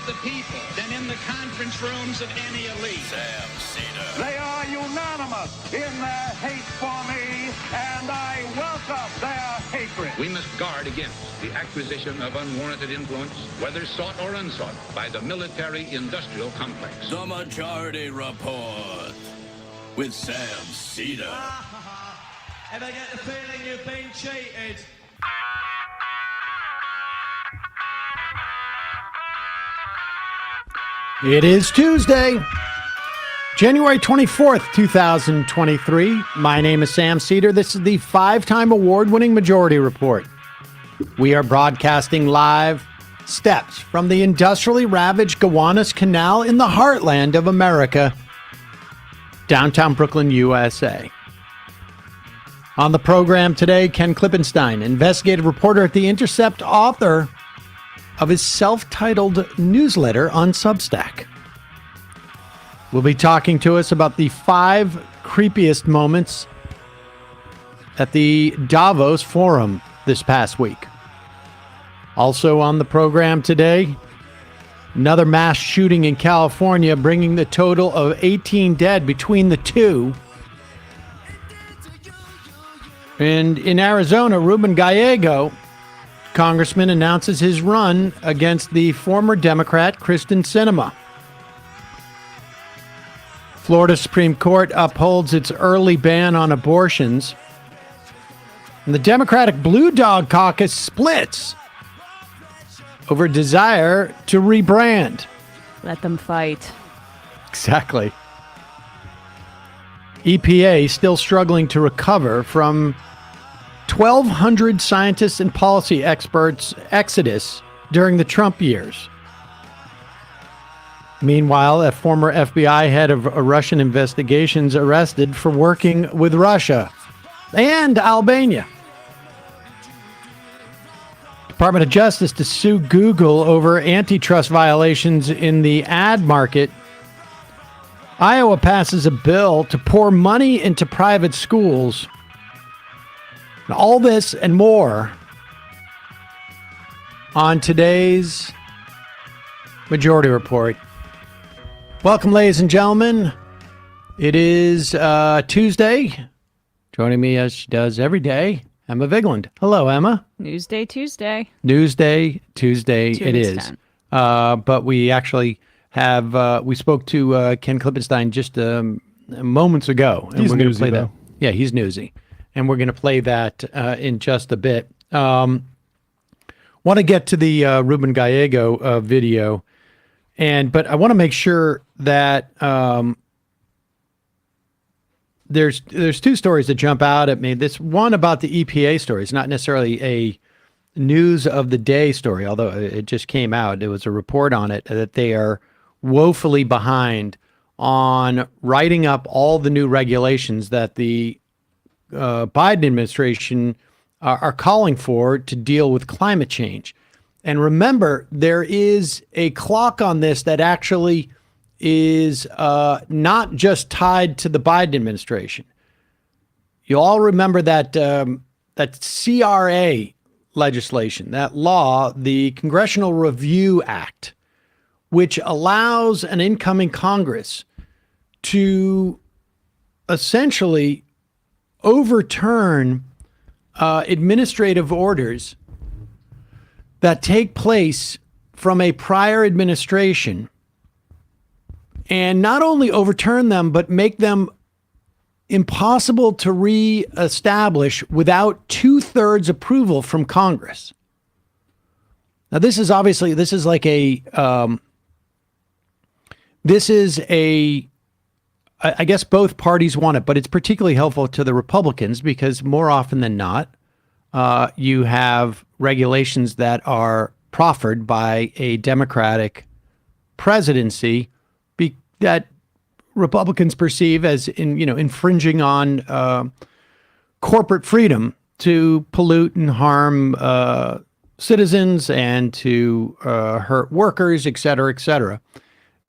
the people than in the conference rooms of any elite. Sam Seder. They are unanimous in their hate for me, and I welcome their hatred. We must guard against the acquisition of unwarranted influence, whether sought or unsought, by the military-industrial complex. The Majority Report with Sam Seder. Ever get the feeling you've been cheated? It is Tuesday, January 24th, 2023. My name is Sam Seder. This is the five-time award-winning Majority Report. We are broadcasting live steps from the industrially ravaged Gowanus Canal in the heartland of America, downtown Brooklyn, USA. On the program today, Ken Klippenstein, investigative reporter at the Intercept, author of his self-titled newsletter on SubStack, will be talking to us about the 5 creepiest moments at the Davos Forum this past week. Also on the program today, another mass shooting in California, bringing the total of 18 dead between the two. And in Arizona, Ruben Gallego, Congressman, announces his run against the former Democrat Kristen Sinema. Florida Supreme Court upholds its early ban on abortions. And the Democratic Blue Dog Caucus splits over desire to rebrand. Let them fight. Exactly. EPA still struggling to recover from 1,200 scientists and policy experts' exodus during the Trump years. Meanwhile, a former FBI head of Russian investigations arrested for working with Russia and Albania. Department of Justice to sue Google over antitrust violations in the ad market. Iowa passes a bill to pour money into private schools. And all this and more on today's Majority Report. Welcome, ladies and gentlemen. It is Tuesday. Joining me as she does every day, Emma Vigland. Hello, Emma. Newsday Tuesday. Newsday Tuesday it is. But we actually have, we spoke to Ken Klippenstein just moments ago. And He's we're going to play though. that. Yeah, he's newsy. And we're going to play that in just a bit. Want to get to the Ruben Gallego video. But I want to make sure that there's 2 stories that jump out at me. This one about the EPA story is not necessarily a news of the day story, although it just came out. It was a report on it that they are woefully behind on writing up all the new regulations that the Biden administration are calling for to deal with climate change. And remember, there is a clock on this that actually is not just tied to the Biden administration. You all remember that that CRA legislation, that law, the Congressional Review Act, which allows an incoming Congress to essentially overturn administrative orders that take place from a prior administration, and not only overturn them, but make them impossible to reestablish without 2/3 approval from Congress. Now, this is like I guess both parties want it, but it's particularly helpful to the Republicans because more often than not, you have regulations that are proffered by a Democratic presidency that Republicans perceive as infringing on corporate freedom to pollute and harm citizens and to hurt workers, et cetera, et cetera.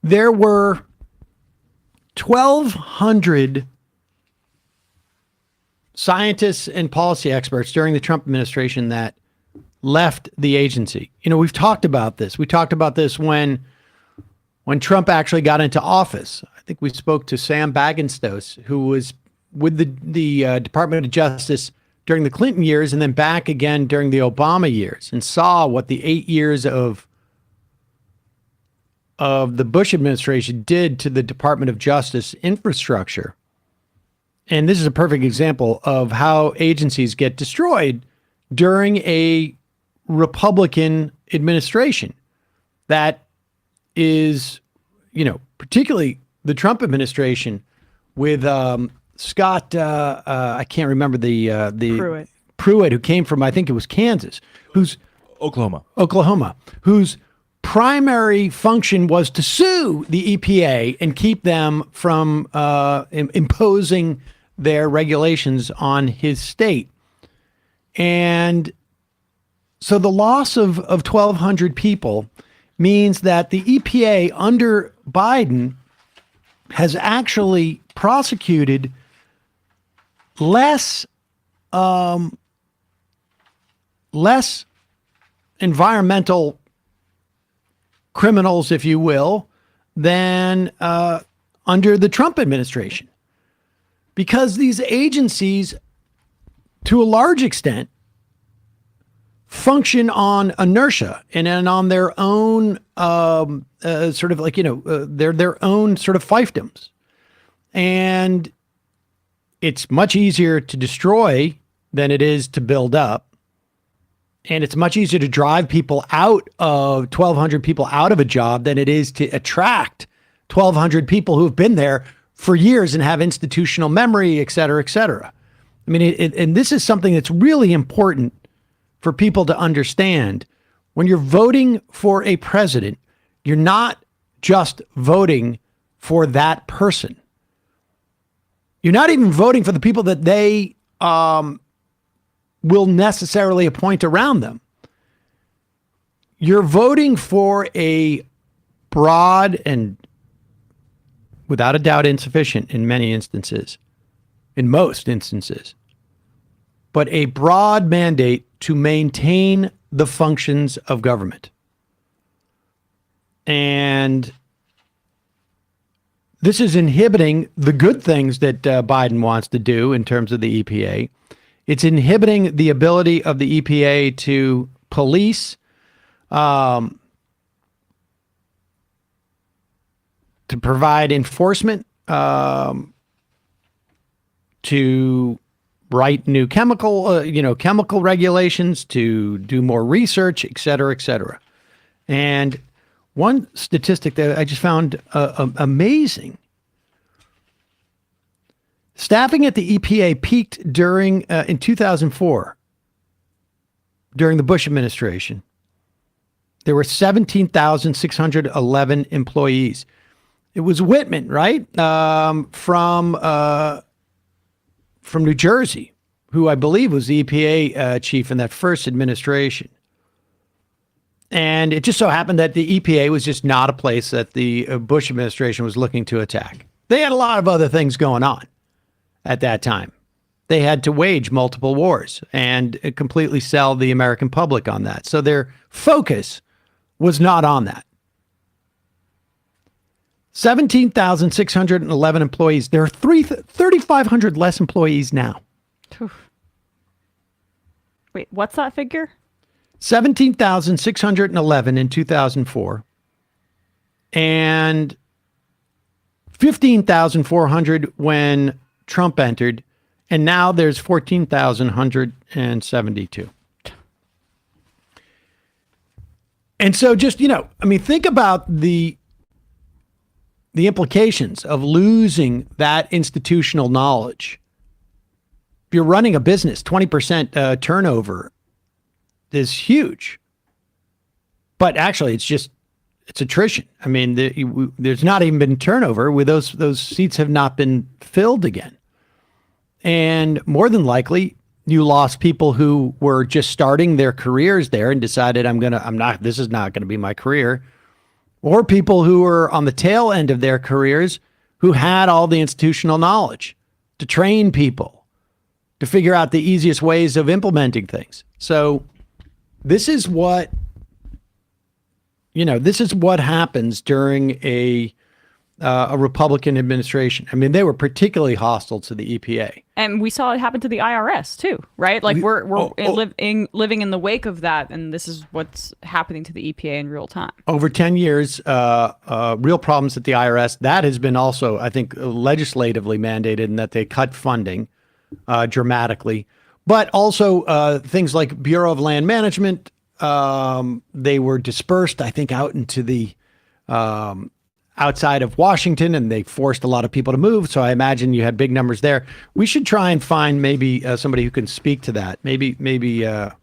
There were 1,200 scientists and policy experts during the Trump administration that left the agency. You know, we've talked about this. We talked about this when when Trump actually got into office. I think we spoke to Sam Bagenstos, who was with the Department of Justice during the Clinton years and then back again during the Obama years, and saw what the 8 years of the Bush administration did to the Department of Justice infrastructure. And this is a perfect example of how agencies get destroyed during a Republican administration. That is, particularly the Trump administration with Scott, I can't remember the Pruitt, who came from, I think it was Kansas, who's Oklahoma, whose primary function was to sue the EPA and keep them from imposing their regulations on his state. And so the loss of 1,200 people means that the EPA under Biden has actually prosecuted less environmental criminals, if you will, than under the Trump administration. Because these agencies, to a large extent, function on inertia and on their own sort of like, they're their own sort of fiefdoms. And it's much easier to destroy than it is to build up. And it's much easier to drive people out of 1,200 people out of a job than it is to attract 1,200 people who've been there for years and have institutional memory, et cetera, et cetera. I mean, and this is something that's really important for people to understand. When you're voting for a president, you're not just voting for that person. You're not even voting for the people that they will necessarily appoint around them. You're voting for a broad and, without a doubt, insufficient in many instances, in most instances, but a broad mandate to maintain the functions of government. And this is inhibiting the good things that Biden wants to do in terms of the EPA. It's inhibiting the ability of the EPA to police, to provide enforcement, to write new chemical regulations, to do more research, et cetera, et cetera. And one statistic that I just found amazing. Staffing at the EPA peaked in 2004, during the Bush administration. There were 17,611 employees. It was Whitman, right? From New Jersey, who I believe was the EPA chief in that first administration. And it just so happened that the EPA was just not a place that the Bush administration was looking to attack. They had a lot of other things going on at that time. They had to wage multiple wars and completely sell the American public on that. So their focus was not on that. 17,611 employees. There are 3,500 less employees now. Wait, what's that figure? 17,611 in 2004 and 15,400 when Trump entered, and now there's 14,172. And so just, think about the implications of losing that institutional knowledge. If you're running a business, 20% turnover is huge. But actually, it's attrition. I mean, there's not even been turnover. With those seats have not been filled again. And more than likely, you lost people who were just starting their careers there and decided, this is not going to be my career. Or people who were on the tail end of their careers who had all the institutional knowledge to train people, to figure out the easiest ways of implementing things. So this is what, this is what happens during a Republican administration. I mean, they were particularly hostile to the EPA. And we saw it happen to the IRS too, right? Like we're living in the wake of that, and this is what's happening to the EPA in real time. Over 10 years, real problems at the IRS. That has been also, I think, legislatively mandated in that they cut funding dramatically. But also things like Bureau of Land Management, they were dispersed, I think, out into the outside of Washington, and they forced a lot of people to move. So I imagine you had big numbers there. We should try and find maybe somebody who can speak to that. Maybe the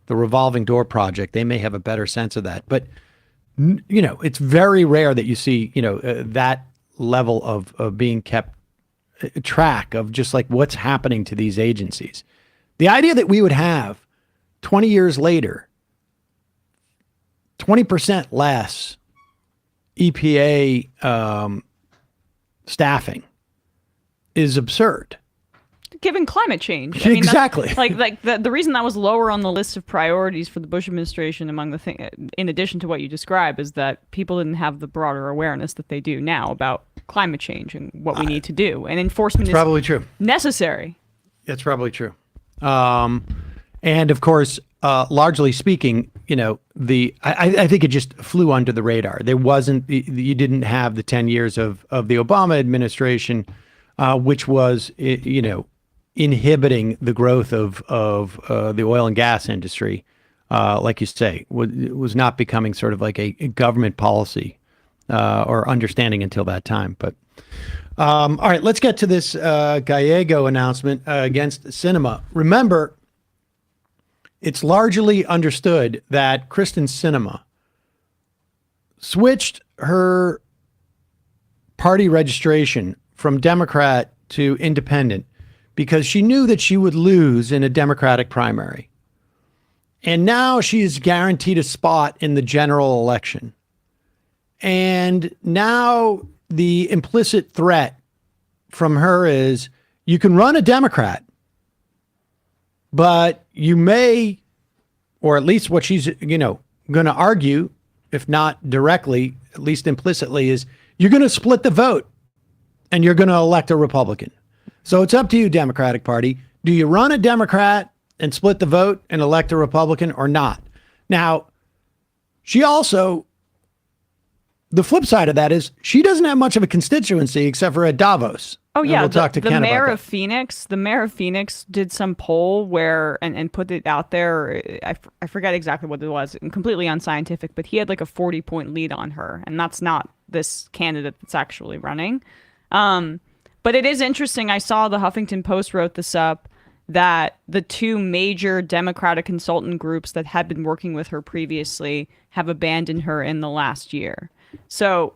Revolving Door Project. They may have a better sense of that. But it's very rare that you see that level of being kept track of just like what's happening to these agencies. The idea that we would have 20 years later, 20% less EPA staffing is absurd. Given climate change. Exactly. Like the reason that was lower on the list of priorities for the Bush administration among the in addition to what you describe, is that people didn't have the broader awareness that they do now about climate change and what we need to do. And enforcement is probably true. Necessary. That's probably true. And of course, largely speaking, I think it just flew under the radar. There wasn't, you didn't have the 10 years of the Obama administration, which was, inhibiting the growth of the oil and gas industry, like you say, was not becoming sort of like a government policy or understanding until that time. But all right, let's get to this Gallego announcement against Sinema. Remember, it's largely understood that Kristen Sinema switched her party registration from Democrat to Independent because she knew that she would lose in a Democratic primary. And now she is guaranteed a spot in the general election. And now the implicit threat from her is you can run a Democrat, but you may, or at least what she's, going to argue, if not directly, at least implicitly, is you're going to split the vote and you're going to elect a Republican. So it's up to you, Democratic Party. Do you run a Democrat and split the vote and elect a Republican or not? Now, she also, the flip side of that is she doesn't have much of a constituency except for at Davos. Oh yeah, we'll talk to Ken about mayor that. of Phoenix. The mayor of Phoenix did some poll where and put it out there. I forget exactly what it was, and completely unscientific. But he had like a 40-point lead on her, and that's not this candidate that's actually running. But it is interesting. I saw the Huffington Post wrote this up, that the two major Democratic consultant groups that had been working with her previously have abandoned her in the last year. So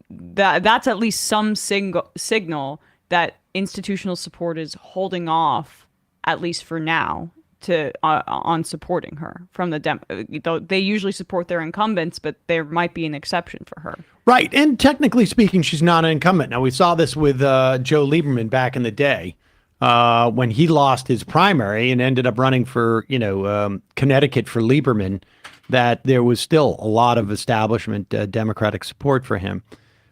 that's at least some signal that institutional support is holding off, at least for now, to on supporting her from the though they usually support their incumbents, but there might be an exception for her. Right. And technically speaking, she's not an incumbent. Now, we saw this with Joe Lieberman back in the day when he lost his primary and ended up running for, Connecticut for Lieberman, that there was still a lot of establishment Democratic support for him.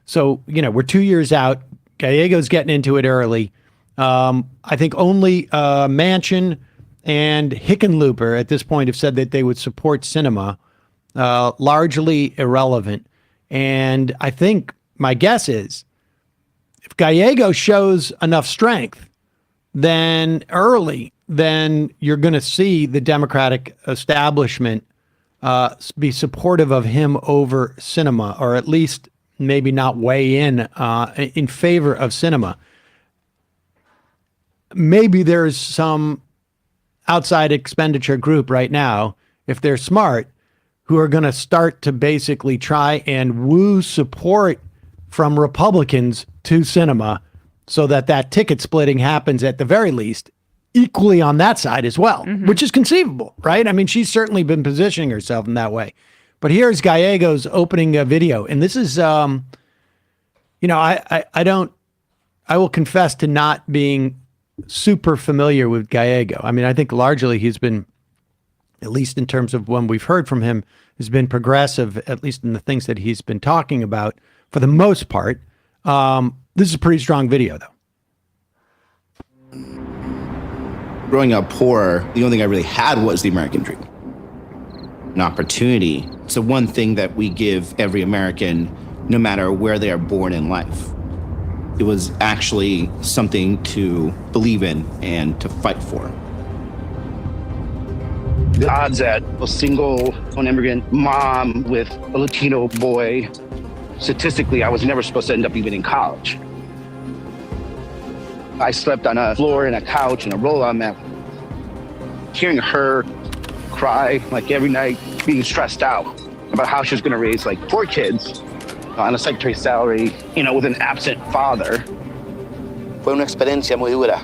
So, we're 2 years out. Gallego's getting into it early. I think only Manchin and Hickenlooper at this point have said that they would support Sinema, largely irrelevant. And I think my guess is if Gallego shows enough strength, then you're going to see the Democratic establishment be supportive of him over Sinema, or at least maybe not weigh in favor of Sinema. Maybe there's some outside expenditure group right now, if they're smart, who are going to start to basically try and woo support from Republicans to Sinema so that ticket splitting happens at the very least equally on that side as well, which is conceivable, right? I mean, she's certainly been positioning herself in that way. But here's Gallego's opening video. And this is, I will confess to not being super familiar with Gallego. I mean, I think largely he's been, at least in terms of when we've heard from him, has been progressive, at least in the things that he's been talking about for the most part. This is a pretty strong video, though. Growing up poor, the only thing I really had was the American dream. An opportunity. It's the one thing that we give every American, no matter where they are born in life. It was actually something to believe in and to fight for. The odds that a single immigrant mom with a Latino boy, statistically, I was never supposed to end up even in college. I slept on a floor and a couch and a roll-on mat. Hearing her cry like every night, being stressed out about how she was going to raise like 4 kids on a secretary's salary, with an absent father. Fue una experiencia muy dura.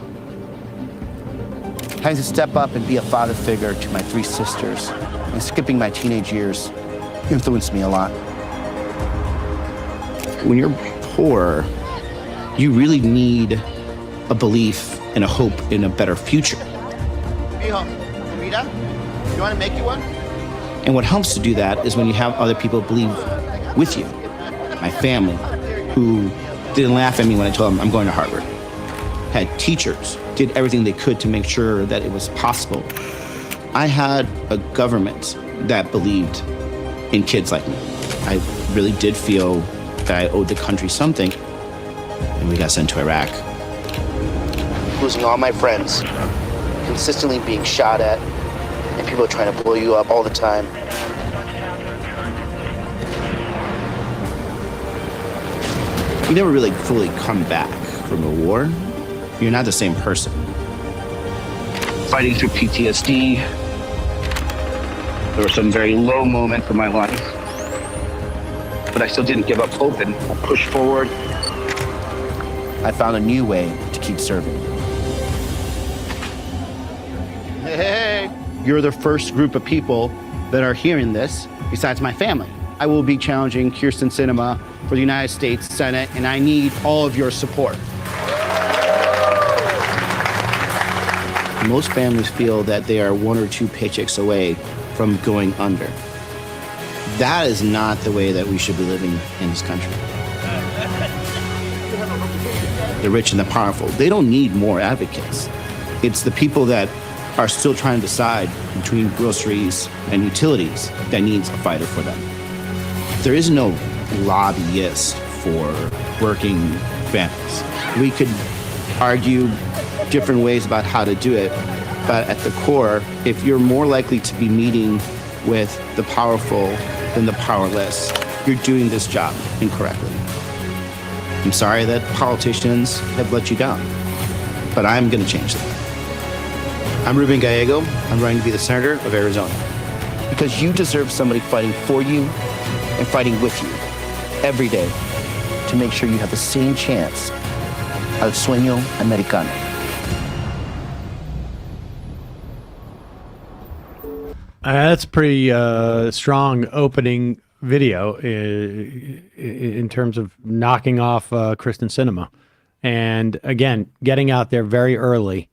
Having to step up and be a father figure to my 3 sisters and skipping my teenage years influenced me a lot. When you're poor, you really need a belief and a hope in a better future. Mijo, comida? You want to make you one? And what helps to do that is when you have other people believe with you. My family, who didn't laugh at me when I told them I'm going to Harvard. Had teachers, did everything they could to make sure that it was possible. I had a government that believed in kids like me. I really did feel that I owed the country something, and we got sent to Iraq. Losing all my friends, consistently being shot at, and people trying to blow you up all the time. You never really fully come back from a war. You're not the same person. Fighting through PTSD. There were some very low moments in my life, but I still didn't give up hope and pushed forward. I found a new way to keep serving. Hey, you're the first group of people that are hearing this, besides my family. I will be challenging Kyrsten Sinema for the United States Senate, and I need all of your support. Most families feel that they are 1 or 2 paychecks away from going under. That is not the way that we should be living in this country. The rich and the powerful, they don't need more advocates. It's the people that are still trying to decide between groceries and utilities that needs a fighter for them. There is no lobbyist for working families. We could argue different ways about how to do it, but at the core, if you're more likely to be meeting with the powerful than the powerless, you're doing this job incorrectly. I'm sorry that politicians have let you down, but I'm going to change that. I'm Ruben Gallego. I'm running to be the Senator of Arizona. Because you deserve somebody fighting for you and fighting with you every day to make sure you have the same chance al sueño americano. That's a pretty strong opening video in terms of knocking off Kyrsten Sinema. And again, getting out there very early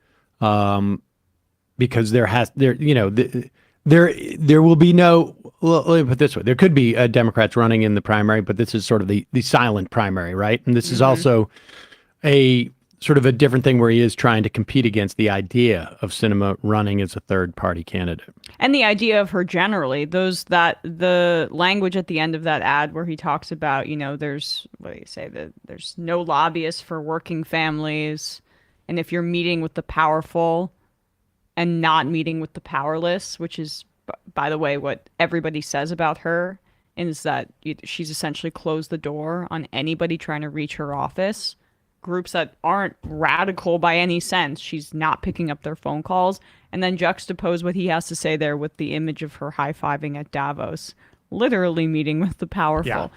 because there will be no, well, let me put it this way, there could be Democrats running in the primary, but this is sort of the silent primary, right? And this is also a sort of a different thing where he is trying to compete against the idea of Sinema running as a third party candidate. And the idea of her generally, the language at the end of that ad where he talks about, there's, what do you say, that there's no lobbyists for working families. And if you're meeting with the powerful and not meeting with the powerless, which is, by the way, what everybody says about her, is that she's essentially closed the door on anybody trying to reach her office. Groups that aren't radical by any sense, she's not picking up their phone calls. And then juxtapose what he has to say there with the image of her high-fiving at Davos, literally meeting with the powerful. Yeah.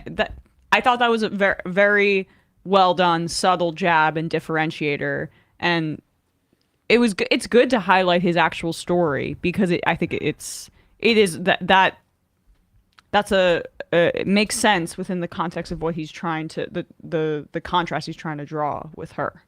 That, I thought that was a very, very well done, subtle jab and differentiator. And it's good to highlight his actual story, because I think it makes sense within the context of what he's trying to, the contrast he's trying to draw with her.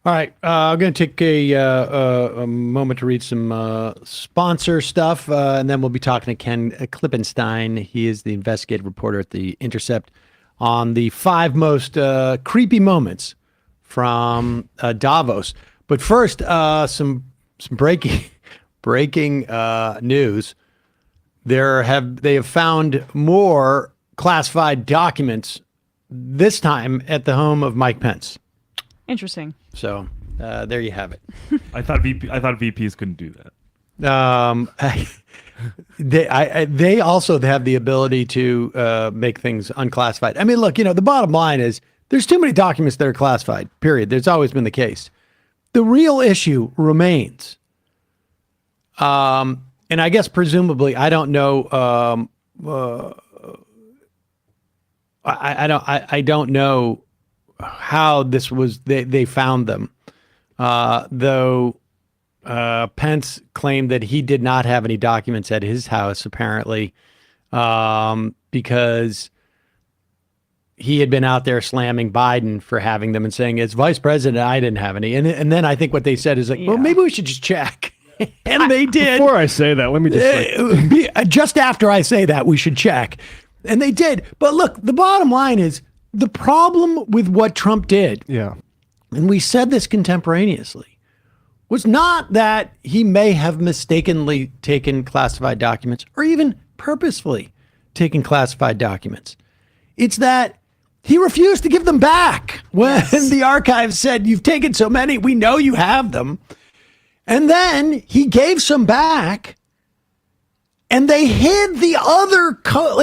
All right, I'm going to take a moment to read some sponsor stuff, and then we'll be talking to Ken Klippenstein. He is the investigative reporter at the Intercept on the 5 most creepy moments from Davos. But first, some breaking news. They have found more classified documents, this time at the home of Mike Pence. Interesting. So there you have it. I thought VPs couldn't do that. They also have the ability to make things unclassified. I mean, look, the bottom line is there's too many documents that are classified, period. There's always been the case. The real issue remains. And I guess presumably, I don't know. I don't know how this was. They found them, though. Pence claimed that he did not have any documents at his house, apparently, because he had been out there slamming Biden for having them and saying, as vice president, I didn't have any. And then I think what they said is like, well, maybe we should just check. And they did. Before I say that, let me just just after I say that, we should check. And they did. But look, the bottom line is the problem with what Trump did. Yeah. And we said this contemporaneously, was not that he may have mistakenly taken classified documents or even purposefully taken classified documents. It's that he refused to give them back when the archives said, you've taken so many, we know you have them. And then he gave some back, and they hid the other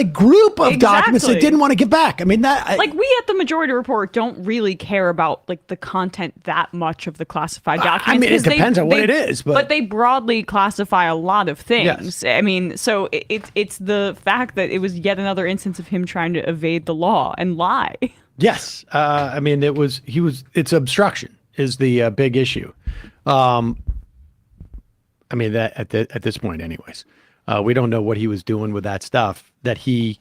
group of documents they didn't want to give back. I mean, we at the Majority Report don't really care about the content that much of the classified documents. I mean, it depends on what it is, but they broadly classify a lot of things. Yes. I mean, so it's the fact that it was yet another instance of him trying to evade the law and lie. Yes, I mean, it's obstruction is the big issue. I mean, that at this point, anyways. We don't know what he was doing with that stuff, that he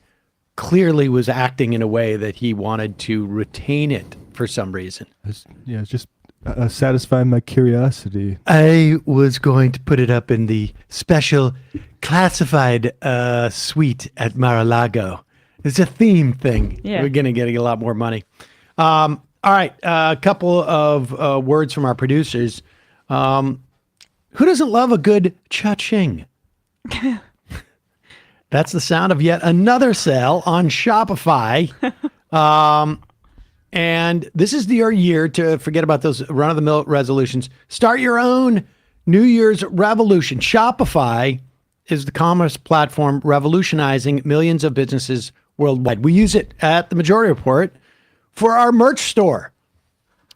clearly was acting in a way that he wanted to retain it for some reason. Just satisfy my curiosity. I was going to put it up in the special classified suite at Mar-a-Lago. It's a theme thing. Yeah. We're going to get a lot more money. All right. A couple of words from our producers. Who doesn't love a good cha-ching? That's the sound of yet another sale on Shopify. And this is your year to forget about those run-of-the-mill resolutions. Start your own New Year's revolution. Shopify is the commerce platform revolutionizing millions of businesses worldwide. We use it at the Majority Report for our merch store.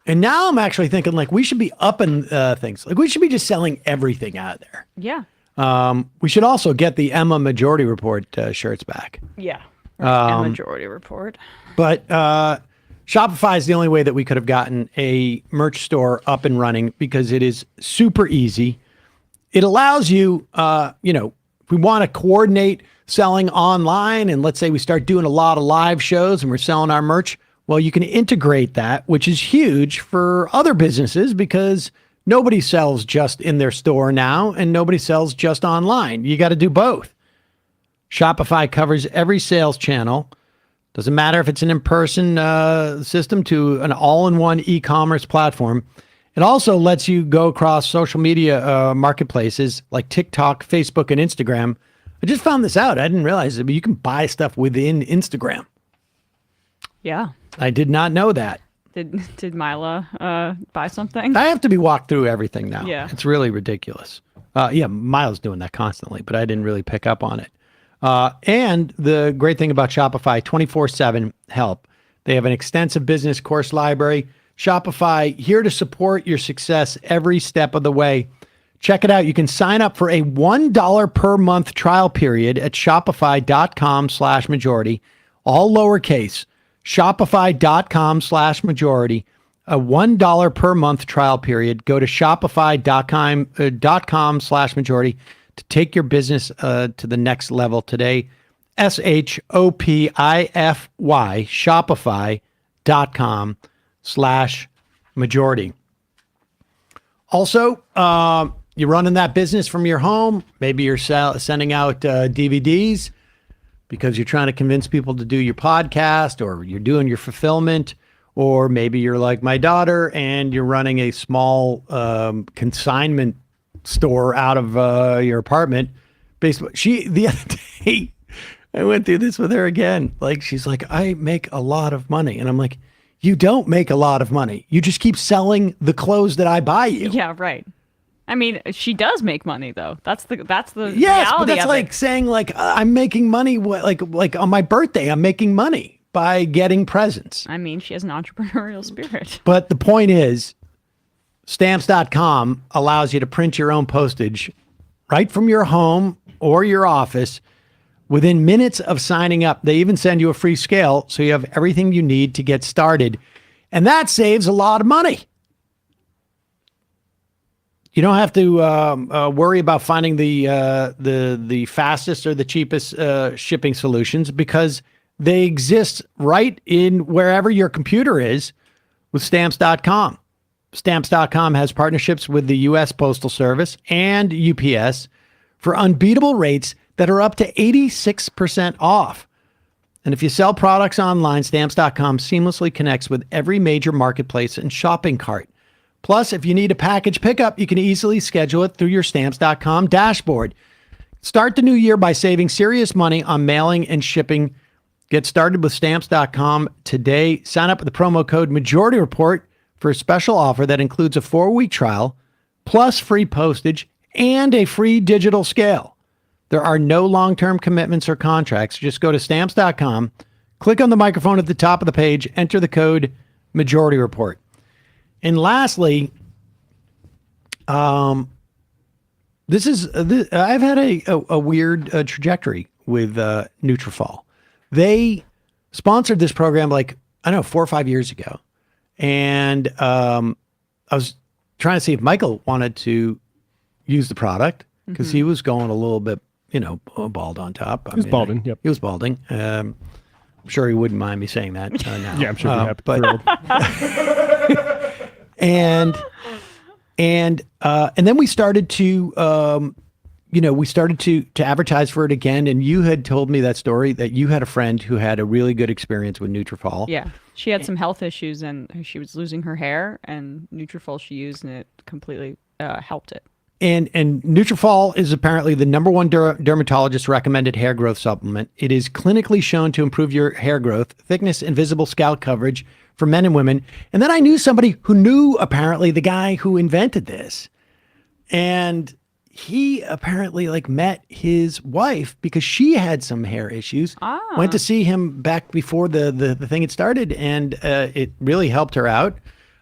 And now I'm actually thinking we should be upping things. We should be just selling everything out of there. Yeah. We should also get the Emma Majority Report shirts back. Yeah. A Majority Report. But Shopify is the only way that we could have gotten a merch store up and running because it is super easy. It allows you, if we want to coordinate selling online, and let's say we start doing a lot of live shows and we're selling our merch, well, you can integrate that, which is huge for other businesses because nobody sells just in their store now and nobody sells just online. You got to do both. Shopify covers every sales channel. Doesn't matter if it's an in-person system to an all-in-one e-commerce platform. It also lets you go across social media marketplaces like TikTok, Facebook, and Instagram. I just found this out. I didn't realize it, but you can buy stuff within Instagram. Yeah. I did not know that. Did Mila buy something? I have to be walked through everything now. Yeah. It's really ridiculous. Mila's doing that constantly, but I didn't really pick up on it. And the great thing about Shopify, 24/7 help. They have an extensive business course library. Shopify, here to support your success every step of the way. Check it out. You can sign up for a $1 per month trial period at shopify.com/majority, all lowercase. Shopify.com/majority, a $1 per month trial period. Go to shopify.com/majority to take your business to the next level today. SHOPIFY, shopify.com/majority. Also, you're running that business from your home. Maybe you're sending out DVDs because you're trying to convince people to do your podcast, or you're doing your fulfillment, or maybe you're like my daughter and you're running a small consignment store out of your apartment. Basically, the other day, I went through this with her again. Like, she's like, I make a lot of money. And I'm like, you don't make a lot of money. You just keep selling the clothes that I buy you. Yeah, right. I mean, she does make money though. That's the yes, reality but that's of like it. saying like I'm making money. Like on my birthday, I'm making money by getting presents. I mean, she has an entrepreneurial spirit. But the point is, Stamps.com allows you to print your own postage right from your home or your office within minutes of signing up. They even send you a free scale, so you have everything you need to get started. And that saves a lot of money. You don't have to worry about finding the fastest or the cheapest shipping solutions, because they exist right in wherever your computer is with Stamps.com. Stamps.com has partnerships with the U.S. Postal Service and UPS for unbeatable rates that are up to 86% off. And if you sell products online, Stamps.com seamlessly connects with every major marketplace and shopping cart. Plus, if you need a package pickup, you can easily schedule it through your Stamps.com dashboard. Start the new year by saving serious money on mailing and shipping. Get started with Stamps.com today. Sign up with the promo code Majority Report for a special offer that includes a 4-week trial, plus free postage and a free digital scale. There are no long-term commitments or contracts. Just go to Stamps.com, click on the microphone at the top of the page, enter the code Majority Report. And lastly, I've had a weird trajectory with Nutrafol. They sponsored this program 4 or 5 years ago, and I was trying to see if Michael wanted to use the product, because he was going a little bit, bald on top. He was balding. Yep, he was balding. I'm sure he wouldn't mind me saying that now. Yeah, I'm sure he'd be happy. And then we started to, to advertise for it again. And you had told me that story, that you had a friend who had a really good experience with Nutrafol. Yeah, she had some health issues and she was losing her hair, and Nutrafol she used, and it completely helped it. And Nutrafol is apparently the number one dermatologist recommended hair growth supplement. It is clinically shown to improve your hair growth, thickness, and visible scalp coverage for men and women. And then I knew somebody who knew apparently the guy who invented this. And he apparently met his wife because she had some hair issues. Went to see him back before the thing had started, and it really helped her out.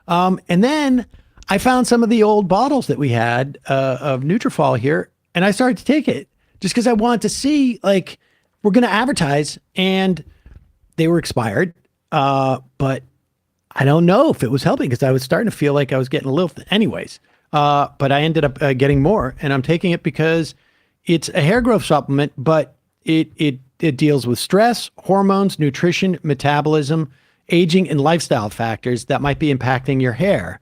And then I found some of the old bottles that we had of Nutrafol here, and I started to take it just because I wanted to see, we're going to advertise, and they were expired. But I don't know if it was helping, because I was starting to feel like I was getting a little anyways. But I ended up getting more, and I'm taking it because it's a hair growth supplement, but it deals with stress, hormones, nutrition, metabolism, aging, and lifestyle factors that might be impacting your hair.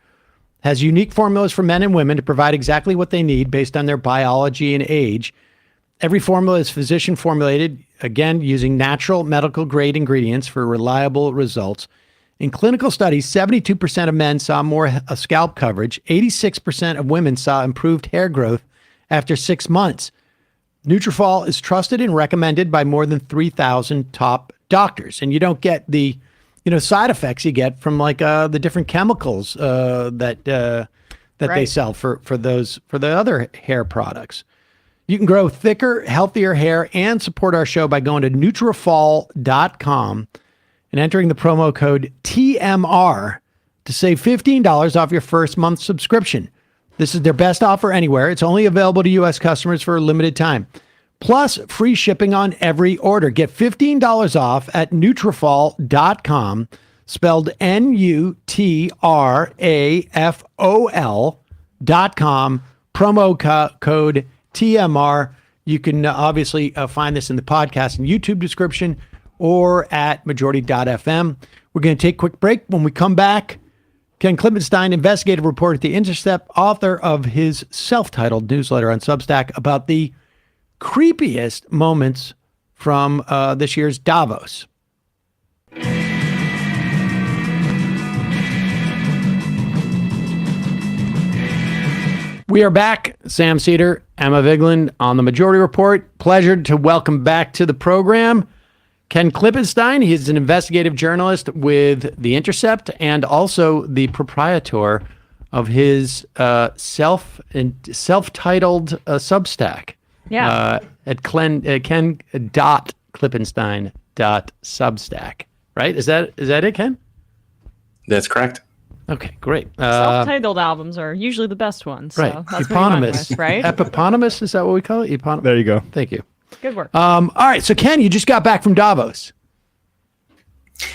Has unique formulas for men and women to provide exactly what they need based on their biology and age. Every formula is physician formulated, again, using natural medical grade ingredients for reliable results. In clinical studies, 72% of men saw more scalp coverage. 86% of women saw improved hair growth after 6 months. Nutrafol is trusted and recommended by more than 3,000 top doctors. And you don't get the side effects you get from the different chemicals that they sell for the other hair products. You can grow thicker, healthier hair and support our show by going to Nutrafol.com and entering the promo code TMR to save $15 off your first month subscription. This is their best offer anywhere. It's only available to U.S. customers for a limited time. Plus, free shipping on every order. Get $15 off at Nutrafol.com, spelled Nutrafol.com, promo code TMR. You can obviously find this in the podcast and YouTube description, or at majority.fm. We're going to take a quick break. When we come back, Ken Klippenstein, investigative reporter at The Intercept, author of his self-titled newsletter on Substack about the creepiest moments from this year's Davos. We are back. Sam Seder, Emma Vigeland on the Majority Report. Pleasure to welcome back to the program Ken Klippenstein. He's an investigative journalist with The Intercept and also the proprietor of his self-titled Substack. Yeah. At ken.klippenstein.substack. Right? Is that it, Ken? That's correct. Okay, great. Self-titled albums are usually the best ones. So right. that's eponymous, right? Eponymous, is that what we call it? There you go. Thank you. Good work. All right, so Ken, you just got back from Davos.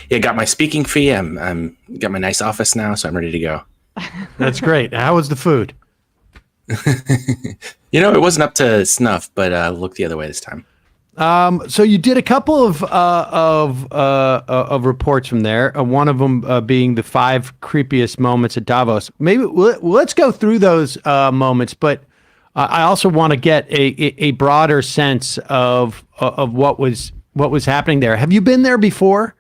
Yeah, got my speaking fee. I'm got my nice office now, so I'm ready to go. That's great. How was the food? It wasn't up to snuff, but look the other way this time. So you did a couple of reports from there. One of them being the 5 creepiest moments at Davos. Maybe let's go through those moments, but I also want to get a broader sense of what was happening there. Have you been there before?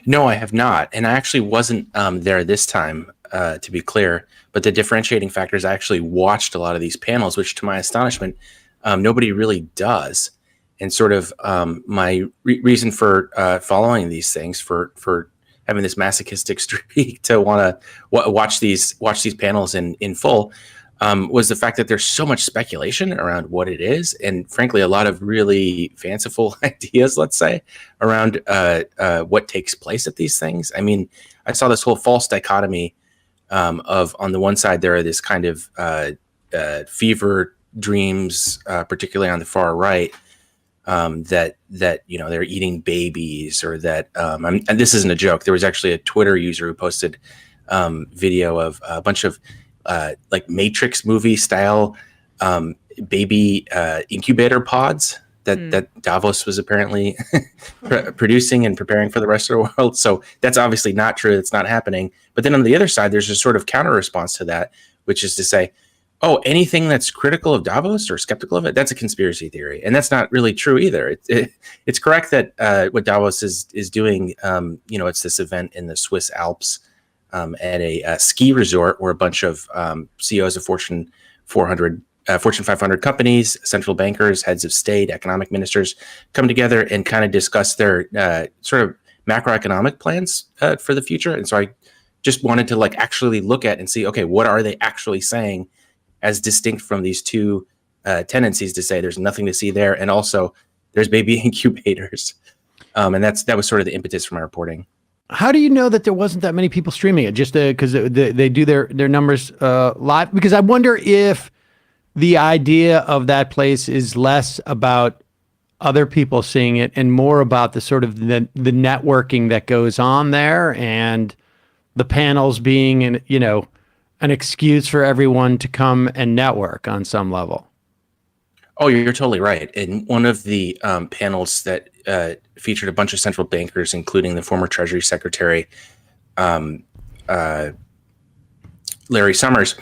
No, I have not, and I actually wasn't there this time. To be clear, but the differentiating factor is I actually watched a lot of these panels, which, to my astonishment, nobody really does. And sort of my reason for following these things, for having this masochistic streak to want to watch these panels in full, was the fact that there's so much speculation around what it is, and frankly, a lot of really fanciful ideas, let's say, around what takes place at these things. I mean, I saw this whole false dichotomy of, on the one side, there are this kind of fever dreams, particularly on the far right, that they're eating babies, or that and this isn't a joke. There was actually a Twitter user who posted video of a bunch of like Matrix movie style baby incubator pods that Davos was apparently producing and preparing for the rest of the world. So that's obviously not true. It's not happening. But then on the other side, there's a sort of counter response to that, which is to say, oh, anything that's critical of Davos or skeptical of it, that's a conspiracy theory. And that's not really true either. It's correct that what Davos is doing, it's this event in the Swiss Alps at a ski resort where a bunch of CEOs of Fortune 500 companies, central bankers, heads of state, economic ministers come together and kind of discuss their sort of macroeconomic plans for the future. And so I just wanted to actually look at and see, okay, what are they actually saying as distinct from these two tendencies to say there's nothing to see there, and also there's baby incubators. And that was sort of the impetus for my reporting. How do you know that there wasn't that many people streaming it? Just because they do their numbers live? Because I wonder if the idea of that place is less about other people seeing it and more about the sort of the networking that goes on there, and the panels being an excuse for everyone to come and network on some level. Oh, you're totally right. And one of the panels that featured a bunch of central bankers, including the former Treasury Secretary, Larry Summers,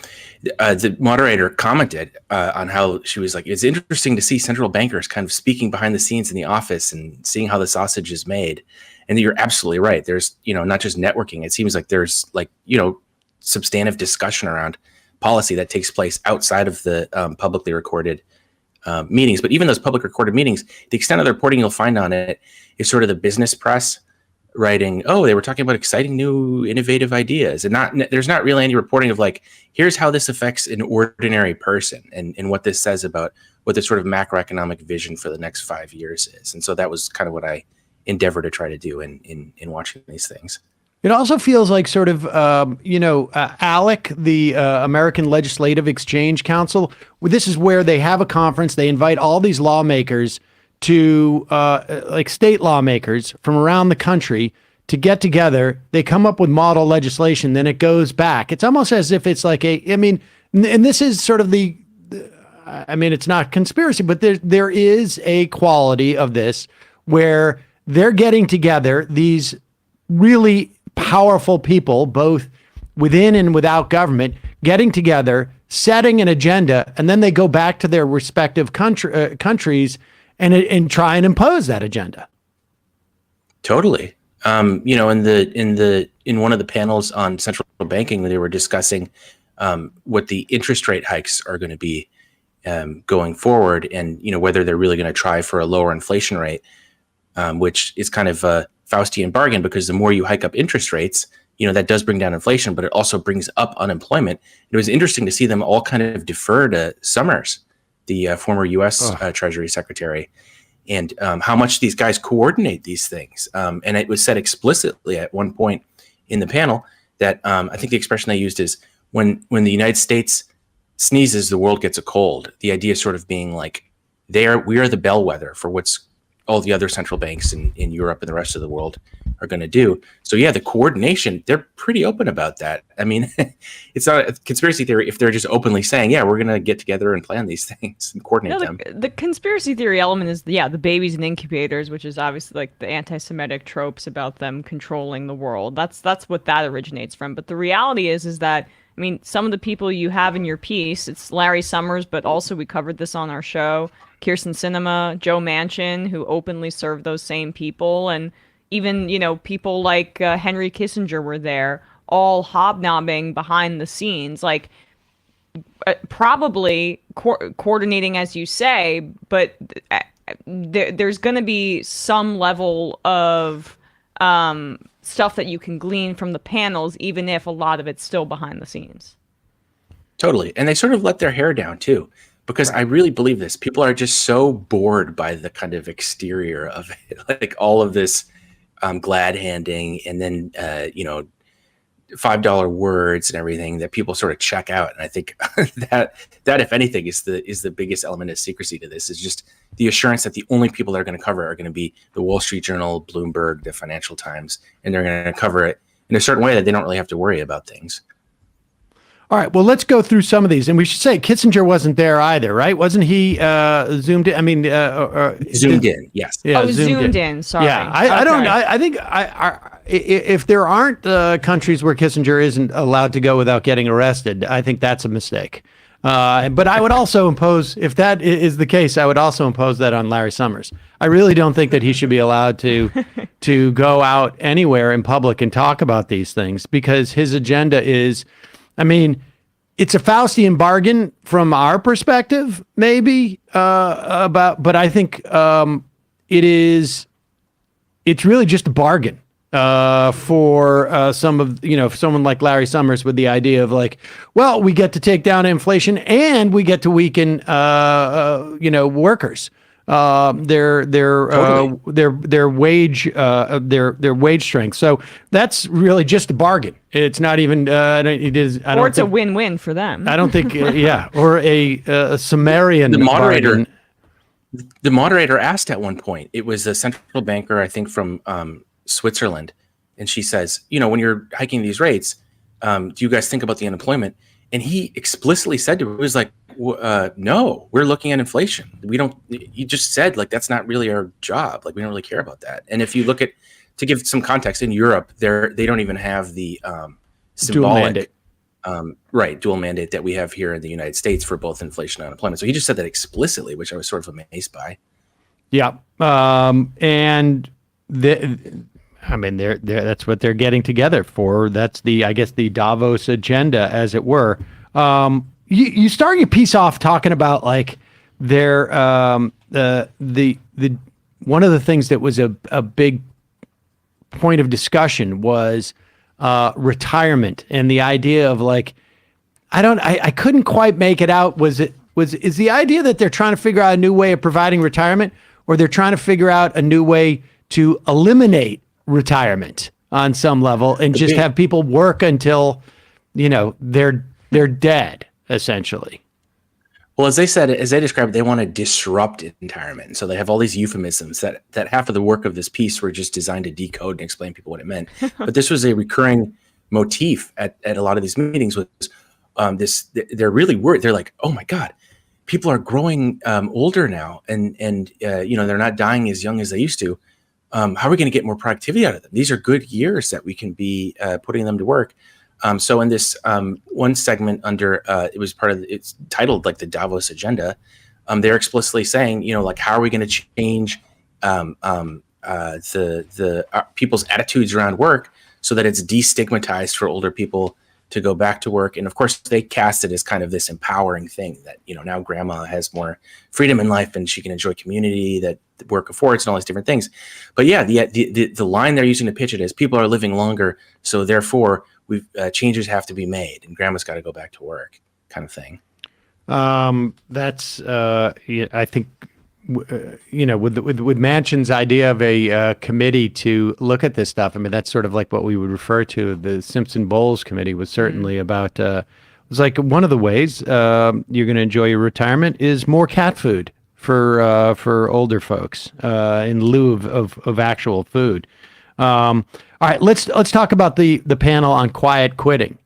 the moderator commented on how she was like, it's interesting to see central bankers kind of speaking behind the scenes in the office and seeing how the sausage is made. And you're absolutely right. There's, not just networking. It seems like there's substantive discussion around policy that takes place outside of the publicly recorded meetings. But even those public recorded meetings, the extent of the reporting you'll find on it is sort of the business press writing, oh, they were talking about exciting new innovative ideas, and there's not really any reporting of here's how this affects an ordinary person and what this says about what the sort of macroeconomic vision for the next 5 years is. And so that was kind of what I endeavor to try to do in watching these things. It also feels like sort of, ALEC, the American Legislative Exchange Council. This is where they have a conference. They invite all these lawmakers to state lawmakers from around the country to get together. They come up with model legislation, then it goes back. It's almost as if it's and this is sort of it's not conspiracy, but there is a quality of this where they're getting together these really powerful people, both within and without government, getting together, setting an agenda, and then they go back to their respective countries and try and impose that agenda. Totally. You know, in one of the panels on central banking, they were discussing what the interest rate hikes are going to be going forward, and you know whether they're really going to try for a lower inflation rate, which is kind of a Faustian bargain, because the more you hike up interest rates, you know, that does bring down inflation, but it also brings up unemployment. It was interesting to see them all kind of defer to Summers, the former U.S. Treasury Secretary, and how much these guys coordinate these things. And it was said explicitly at one point in the panel that I think the expression they used is when the United States sneezes, the world gets a cold. The idea sort of being like we are the bellwether for what's all the other central banks in Europe and the rest of the world are going to do. So yeah, the coordination, they're pretty open about that. I mean, it's not a conspiracy theory if they're just openly saying, yeah, we're going to get together and plan these things and coordinate them. The conspiracy theory element is, the babies and incubators, which is obviously like the anti-Semitic tropes about them controlling the world. That's what that originates from. But the reality is that, I mean, some of the people you have in your piece, it's Larry Summers, but also we covered this on our show, Kirsten Sinema, Joe Manchin, who openly served those same people, and even, you know, people like Henry Kissinger were there, all hobnobbing behind the scenes, like probably coordinating, as you say, but there's going to be some level of stuff that you can glean from the panels, even if a lot of it's still behind the scenes. Totally. And they sort of let their hair down too, because I really believe this. People are just so bored by the kind of exterior of it, like all of this glad handing and then, you know, $5 words and everything, that people sort of check out. And I think that if anything is the biggest element of secrecy to this, is just the assurance that the only people that are going to cover it are going to be the Wall Street Journal, Bloomberg, the Financial Times, and they're going to cover it in a certain way that they don't really have to worry about things. All right, well, let's go through some of these. And we should say Kissinger wasn't there either, right? Wasn't he zoomed in? I mean, zoomed in, yes. Yeah, zoomed in. Sorry. Yeah, I think if there aren't countries where Kissinger isn't allowed to go without getting arrested, I think that's a mistake. But I would also impose, if that is the case, I would also impose that on Larry Summers. I really don't think that he should be allowed to go out anywhere in public and talk about these things, because his agenda is, I mean, it's a Faustian bargain from our perspective, maybe, but I think it's really just a bargain for someone like Larry Summers, with the idea of like, well, we get to take down inflation and we get to weaken, workers. Their wage strength. So that's really just a bargain. It's not even. It's a win-win for them. I don't think. Or a Sumerian. The moderator asked at one point. It was a central banker, I think, from Switzerland, and she says, you know, when you're hiking these rates, do you guys think about the unemployment? And he explicitly said to her, it was like, no, we're looking at inflation. We don't, he just said, like, that's not really our job. Like, we don't really care about that. And if you look at, to give some context, in Europe, they don't even have the symbolic, dual mandate that we have here in the United States for both inflation and unemployment. So he just said that explicitly, which I was sort of amazed by. Yeah. And that's what they're getting together for. That's I guess the Davos agenda, as it were. You start your piece off talking about like their the one of the things that was a big point of discussion was retirement, and the idea of like, I couldn't quite make it out. Is the idea that they're trying to figure out a new way of providing retirement, or they're trying to figure out a new way to eliminate retirement on some level and just have people work until, you know, they're dead, essentially? Well, as they described it, they want to disrupt retirement. And so they have all these euphemisms that half of the work of this piece were just designed to decode and explain people what it meant. But this was a recurring motif at a lot of these meetings, was they're really worried. They're like, oh my God, people are growing older now, and they're not dying as young as they used to. how are we going to get more productivity out of them? These are good years that we can be putting them to work. So in this one segment under, it's titled like the Davos agenda. They're explicitly saying, like, how are we going to change people's attitudes around work so that it's destigmatized for older people to go back to work. And of course, they cast it as kind of this empowering thing that, now grandma has more freedom in life and she can enjoy community that work affords and all these different things. But yeah, the line they're using to pitch it is people are living longer, so therefore changes have to be made and grandma's got to go back to work, kind of thing. That's I think with Manchin's idea of a committee to look at this stuff. I mean, that's sort of like what we would refer to. The Simpson-Bowles committee was certainly about. It was like one of the ways you're going to enjoy your retirement is more cat food for older folks in lieu of actual food. All right, let's talk about the panel on quiet quitting.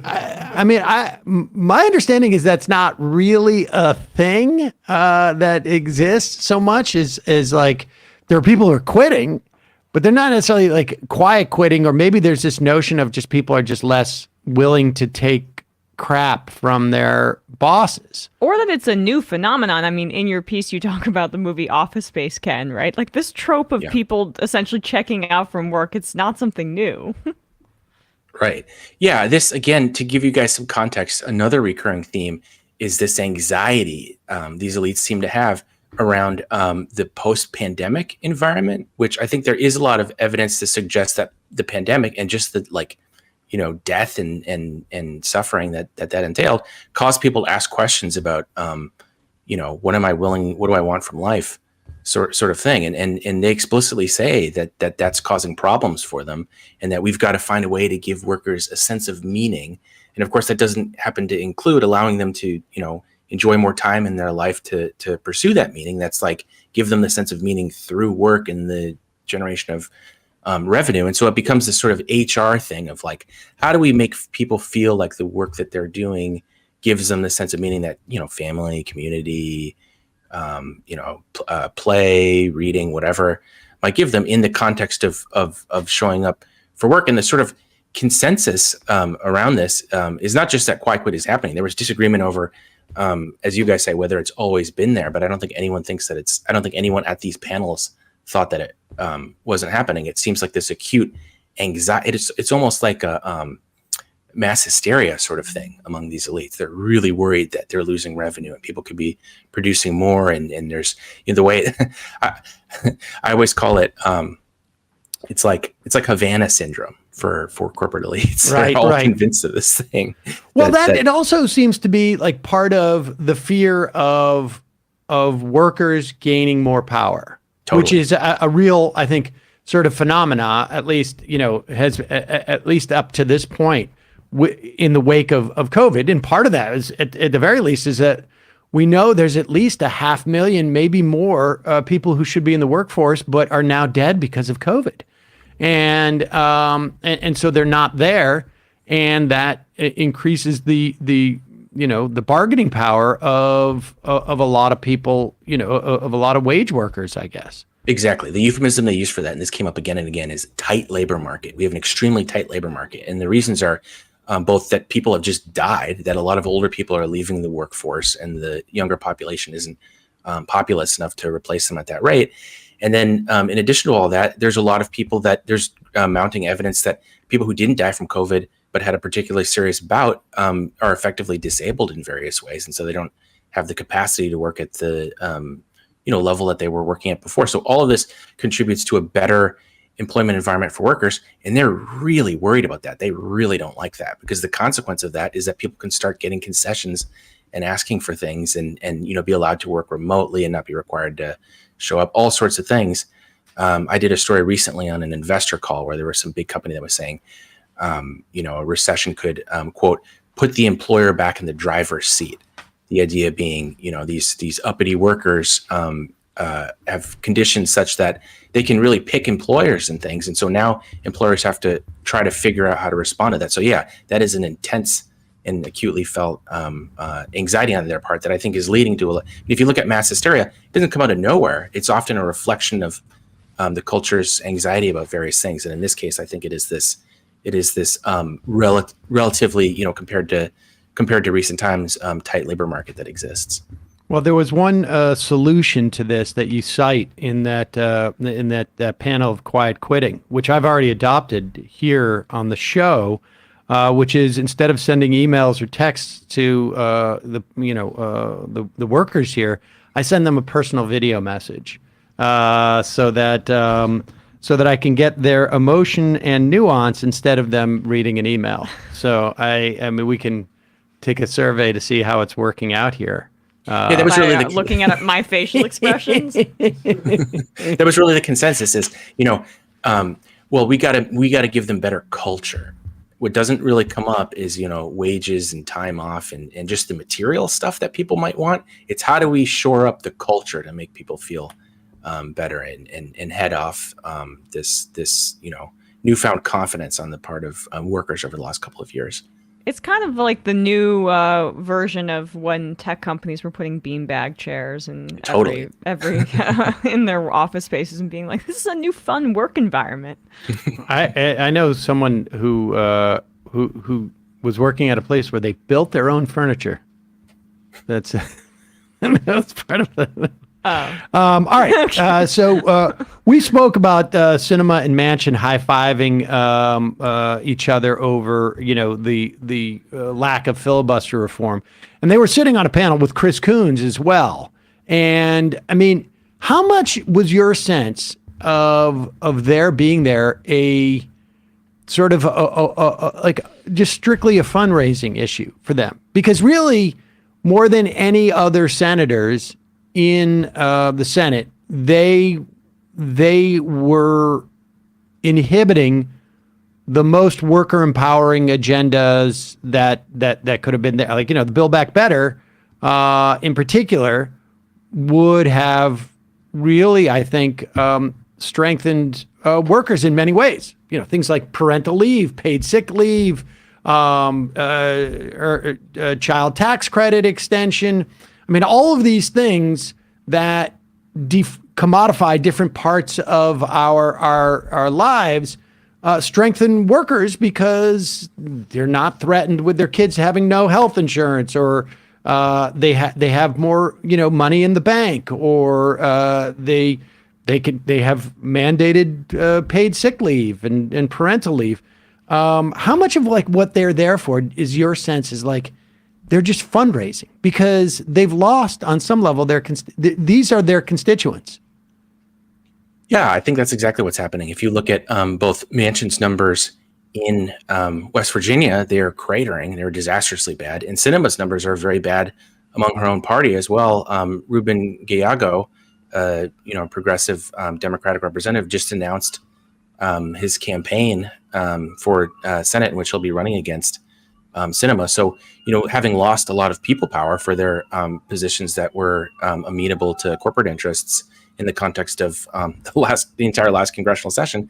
My understanding is that's not really a thing that exists so much as like there are people who are quitting, but they're not necessarily like quiet quitting, or maybe there's this notion of just people are just less willing to take crap from their bosses. Or that it's a new phenomenon. I mean, in your piece, you talk about the movie Office Space, Ken, right? Like this trope of people essentially checking out from work, it's not something new. Right. Yeah. This, again, to give you guys some context, another recurring theme is this anxiety these elites seem to have around the post-pandemic environment, which I think there is a lot of evidence to suggest that the pandemic and just the death and suffering that entailed caused people to ask questions about, what am I willing, what do I want from life? Sort of thing, and they explicitly say that's causing problems for them, and that we've got to find a way to give workers a sense of meaning. And of course, that doesn't happen to include allowing them to enjoy more time in their life to pursue that meaning. That's like give them the sense of meaning through work and the generation of revenue. And so it becomes this sort of HR thing of like, how do we make people feel like the work that they're doing gives them the sense of meaning that family, community, play, reading, whatever might give them in the context of showing up for work. And the sort of consensus around this is not just that quiet quit is happening. There was disagreement over, as you guys say, whether it's always been there, but I don't think anyone thinks that I don't think anyone at these panels thought that it wasn't happening. It seems like this acute anxiety. It's almost like a mass hysteria sort of thing among these elites. They're really worried that they're losing revenue and people could be producing more. And there's the way I always call it, it's like Havana syndrome for corporate elites. Right, they're all right. convinced of this thing. Well, it also seems to be like part of the fear of workers gaining more power, totally. Which is a real, I think, sort of phenomena, at least, has at least up to this point in the wake of COVID. And part of that is, at the very least, is that we know there's at least 500,000, maybe more, people who should be in the workforce, but are now dead because of COVID. And so they're not there. And that increases the bargaining power of a lot of people, of a lot of wage workers, I guess. Exactly. The euphemism they use for that, and this came up again and again, is tight labor market. We have an extremely tight labor market. And the reasons are both that people have just died, that a lot of older people are leaving the workforce and the younger population isn't populous enough to replace them at that rate. And then in addition to all that, there's a lot of people that there's mounting evidence that people who didn't die from COVID but had a particularly serious bout are effectively disabled in various ways. And so they don't have the capacity to work at the level that they were working at before. So all of this contributes to a better employment environment for workers, and they're really worried about that. They really don't like that, because the consequence of that is that people can start getting concessions and asking for things and be allowed to work remotely and not be required to show up, all sorts of things. I did a story recently on an investor call where there was some big company that was saying, a recession could, quote, put the employer back in the driver's seat. The idea being, these uppity workers have conditions such that they can really pick employers and things. And so now employers have to try to figure out how to respond to that. So yeah, that is an intense and acutely felt anxiety on their part that I think is leading to if you look at mass hysteria, it doesn't come out of nowhere. It's often a reflection of the culture's anxiety about various things. And in this case, I think it is this relatively, compared to recent times, tight labor market that exists. Well, there was one solution to this that you cite in that panel of quiet quitting, which I've already adopted here on the show, which is instead of sending emails or texts to the workers here, I send them a personal video message so that I can get their emotion and nuance instead of them reading an email. So I mean, we can take a survey to see how it's working out here. That was really looking at my facial expressions. That was really the consensus is, well, we gotta give them better culture. What doesn't really come up is, wages and time off and just the material stuff that people might want. It's how do we shore up the culture to make people feel better and head off this newfound confidence on the part of workers over the last couple of years. It's kind of like the new version of when tech companies were putting beanbag chairs and every in their office spaces and being like, "This is a new fun work environment." I know someone who was working at a place where they built their own furniture. That's part of the. All right. So we spoke about Sinema and Manchin high-fiving each other over, the lack of filibuster reform, and they were sitting on a panel with Chris Coons as well. And I mean, how much was your sense of their being there a sort of like just strictly a fundraising issue for them? Because really, more than any other senators in the Senate, they were inhibiting the most worker empowering agendas that could have been there. Like, the Build Back Better in particular would have really, I think, strengthened workers in many ways. Things like parental leave, paid sick leave, child tax credit extension. I mean, all of these things that commodify different parts of our lives strengthen workers because they're not threatened with their kids having no health insurance, or they have more money in the bank, or they have mandated paid sick leave and parental leave. How much of like what they're there for is your sense is like they're just fundraising because they've lost on some level these are their constituents? Yeah, I think that's exactly what's happening. If you look at both Manchin's numbers in West Virginia, they are cratering. They're disastrously bad. And Sinema's numbers are very bad among her own party as well. Ruben Gallego, progressive Democratic representative, just announced his campaign for Senate, in which he'll be running against Sinema. So, having lost a lot of people power for their positions that were amenable to corporate interests in the context of the entire last congressional session,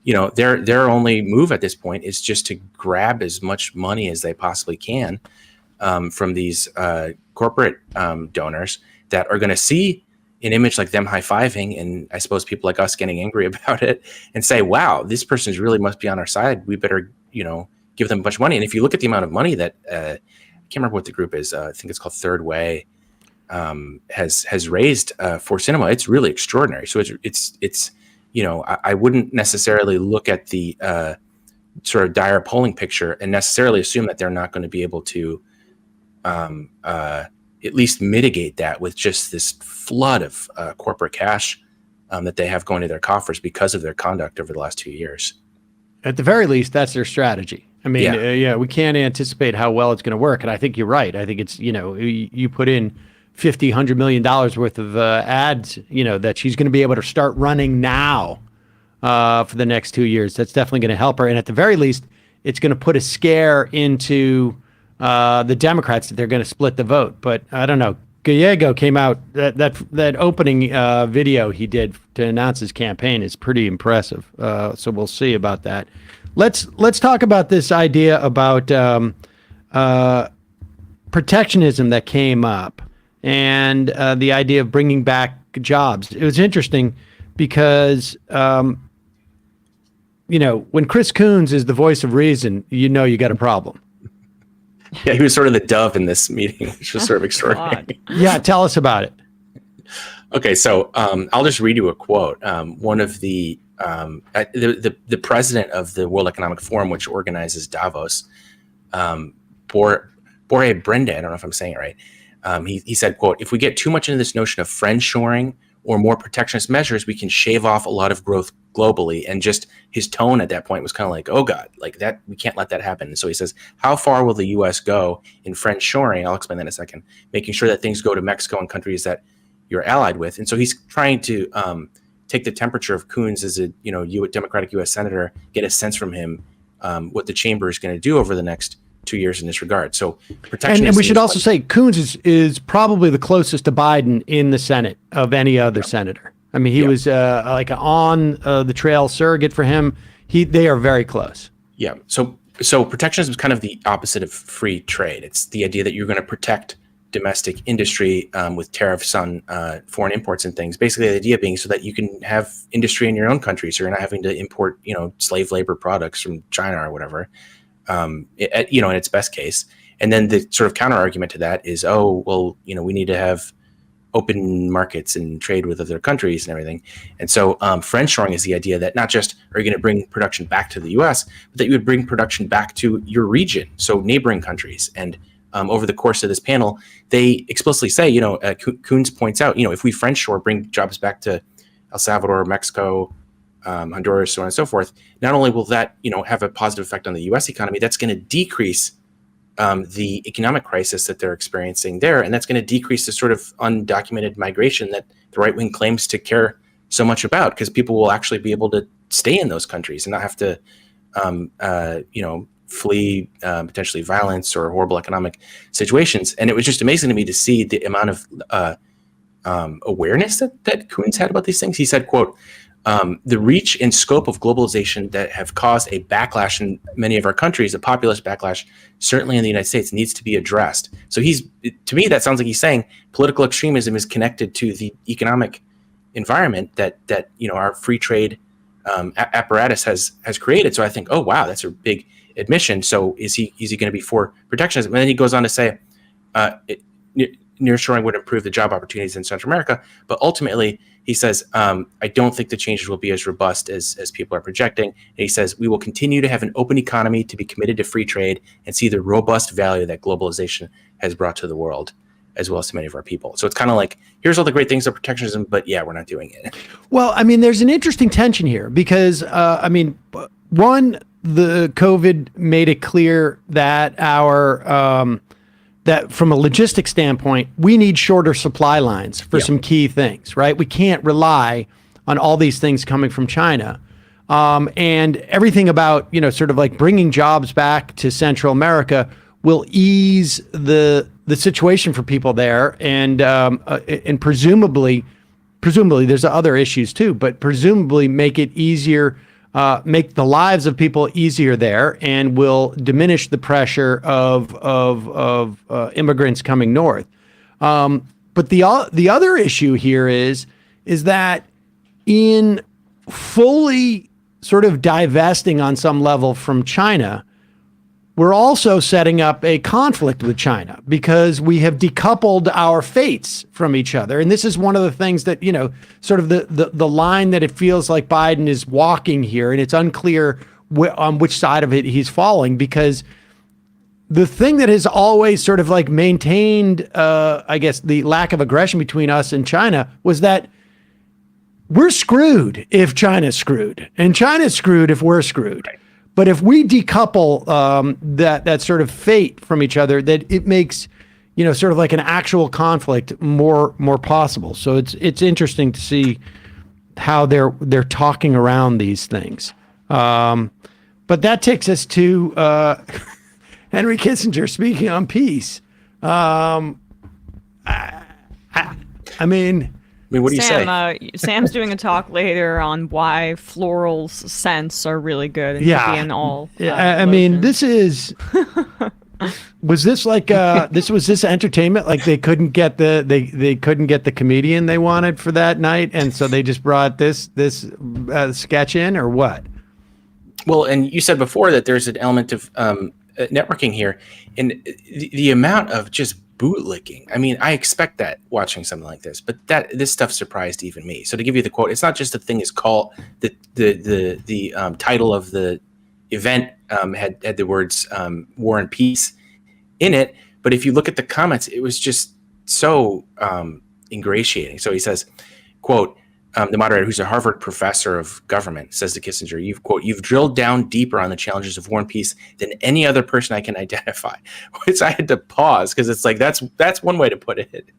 their only move at this point is just to grab as much money as they possibly can from these corporate donors that are going to see an image like them high-fiving, and I suppose people like us getting angry about it and say, wow, this person's really must be on our side. We better, give them a bunch of money. And if you look at the amount of money that I can't remember what the group is, I think it's called Third Way, has raised for Sinema, it's really extraordinary. So it's I wouldn't necessarily look at the sort of dire polling picture and necessarily assume that they're not going to be able to at least mitigate that with just this flood of corporate cash that they have going to their coffers because of their conduct over the last 2 years. At the very least, that's their strategy. I mean, we can't anticipate how well it's going to work. And I think you're right. I think it's, you put in $50-100 million worth of ads, that she's going to be able to start running now for the next 2 years. That's definitely going to help her. And at the very least, it's going to put a scare into the Democrats that they're going to split the vote. But I don't know. Gallego came out, that opening video he did to announce his campaign is pretty impressive. So we'll see about that. Let's talk about this idea about protectionism that came up and the idea of bringing back jobs. It was interesting because, when Chris Coons is the voice of reason, you got a problem. Yeah, he was sort of the dove in this meeting, which was sort of extraordinary. Yeah, tell us about it. Okay, so I'll just read you a quote. One of the president of the World Economic Forum, which organizes Davos, Borje Brende, I don't know if I'm saying it right. He said, quote, "If we get too much into this notion of friendshoring or more protectionist measures, we can shave off a lot of growth globally." And just his tone at that point was kind of like, oh God, like that, we can't let that happen. And so he says, how far will the US go in friendshoring? I'll explain that in a second, making sure that things go to Mexico and countries that you're allied with. And so he's trying to take the temperature of Coons as a Democratic U.S. senator, get a sense from him what the chamber is going to do over the next 2 years in this regard. So protection. And we should also say Coons is probably the closest to Biden in the Senate of any other senator. I mean, he was like on the trail surrogate for him. They are very close. Yeah. So protectionism is kind of the opposite of free trade. It's the idea that you're going to protect domestic industry with tariffs on foreign imports and things. Basically, the idea being so that you can have industry in your own country, so you're not having to import, slave labor products from China or whatever, in its best case. And then the sort of counter argument to that is, we need to have open markets and trade with other countries and everything. And so friendshoring is the idea that not just are you going to bring production back to the U.S., but that you would bring production back to your region, so neighboring countries. And over the course of this panel, they explicitly say, Coons points out, if we friendshore, bring jobs back to El Salvador, Mexico, Honduras, so on and so forth, not only will that, have a positive effect on the U.S. economy, that's going to decrease the economic crisis that they're experiencing there. And that's going to decrease the sort of undocumented migration that the right wing claims to care so much about, because people will actually be able to stay in those countries and not have to, flee potentially violence or horrible economic situations. And it was just amazing to me to see the amount of awareness that Coons had about these things. He said, quote, "The reach and scope of globalization that have caused a backlash in many of our countries, a populist backlash, certainly in the United States, needs to be addressed." So to me, that sounds like he's saying political extremism is connected to the economic environment that our free trade apparatus has created. So I think, oh wow, that's a big admission. So is he going to be for protectionism? And then he goes on to say, nearshoring would improve the job opportunities in Central America, but ultimately he says, I don't think the changes will be as robust as people are projecting. And he says, we will continue to have an open economy, to be committed to free trade, and see the robust value that globalization has brought to the world, as well as to many of our people. So it's kind of like, here's all the great things of protectionism, but yeah, we're not doing it. Well, I mean, there's an interesting tension here because, one, the COVID made it clear that that from a logistics standpoint, we need shorter supply lines for some key things, right? We can't rely on all these things coming from China. And everything about, sort of like bringing jobs back to Central America will ease the situation for people there. And presumably there's other issues too, but presumably make it easier, make the lives of people easier there, and will diminish the pressure of immigrants coming north. But the other issue here is that in fully sort of divesting on some level from China, we're also setting up a conflict with China because we have decoupled our fates from each other. And this is one of the things that, sort of the line that it feels like Biden is walking here, and it's unclear on which side of it he's falling, because the thing that has always sort of like maintained, I guess, the lack of aggression between us and China was that we're screwed if China's screwed, and China's screwed if we're screwed. Right. But if we decouple that sort of fate from each other, that it makes, sort of like an actual conflict more possible. So it's interesting to see how they're talking around these things. But that takes us to Henry Kissinger speaking on peace. I mean, what do you say? Sam's doing a talk later on why floral scents are really good. And yeah. in all. I mean, this is Was this like this entertainment? Like they couldn't get they couldn't get the comedian they wanted for that night, and so they just brought this sketch in, or what? Well, and you said before that there's an element of networking here, and the amount of just bootlicking. I mean, I expect that watching something like this, but this stuff surprised even me. So to give you the quote, it's not just the thing is called the title of the event had the words "War and Peace" in it, but if you look at the comments, it was just so ingratiating. So he says, quote, the moderator, who's a Harvard professor of government, says to Kissinger, you've drilled down deeper on the challenges of war and peace than any other person I can identify. Which I had to pause because it's like that's one way to put it.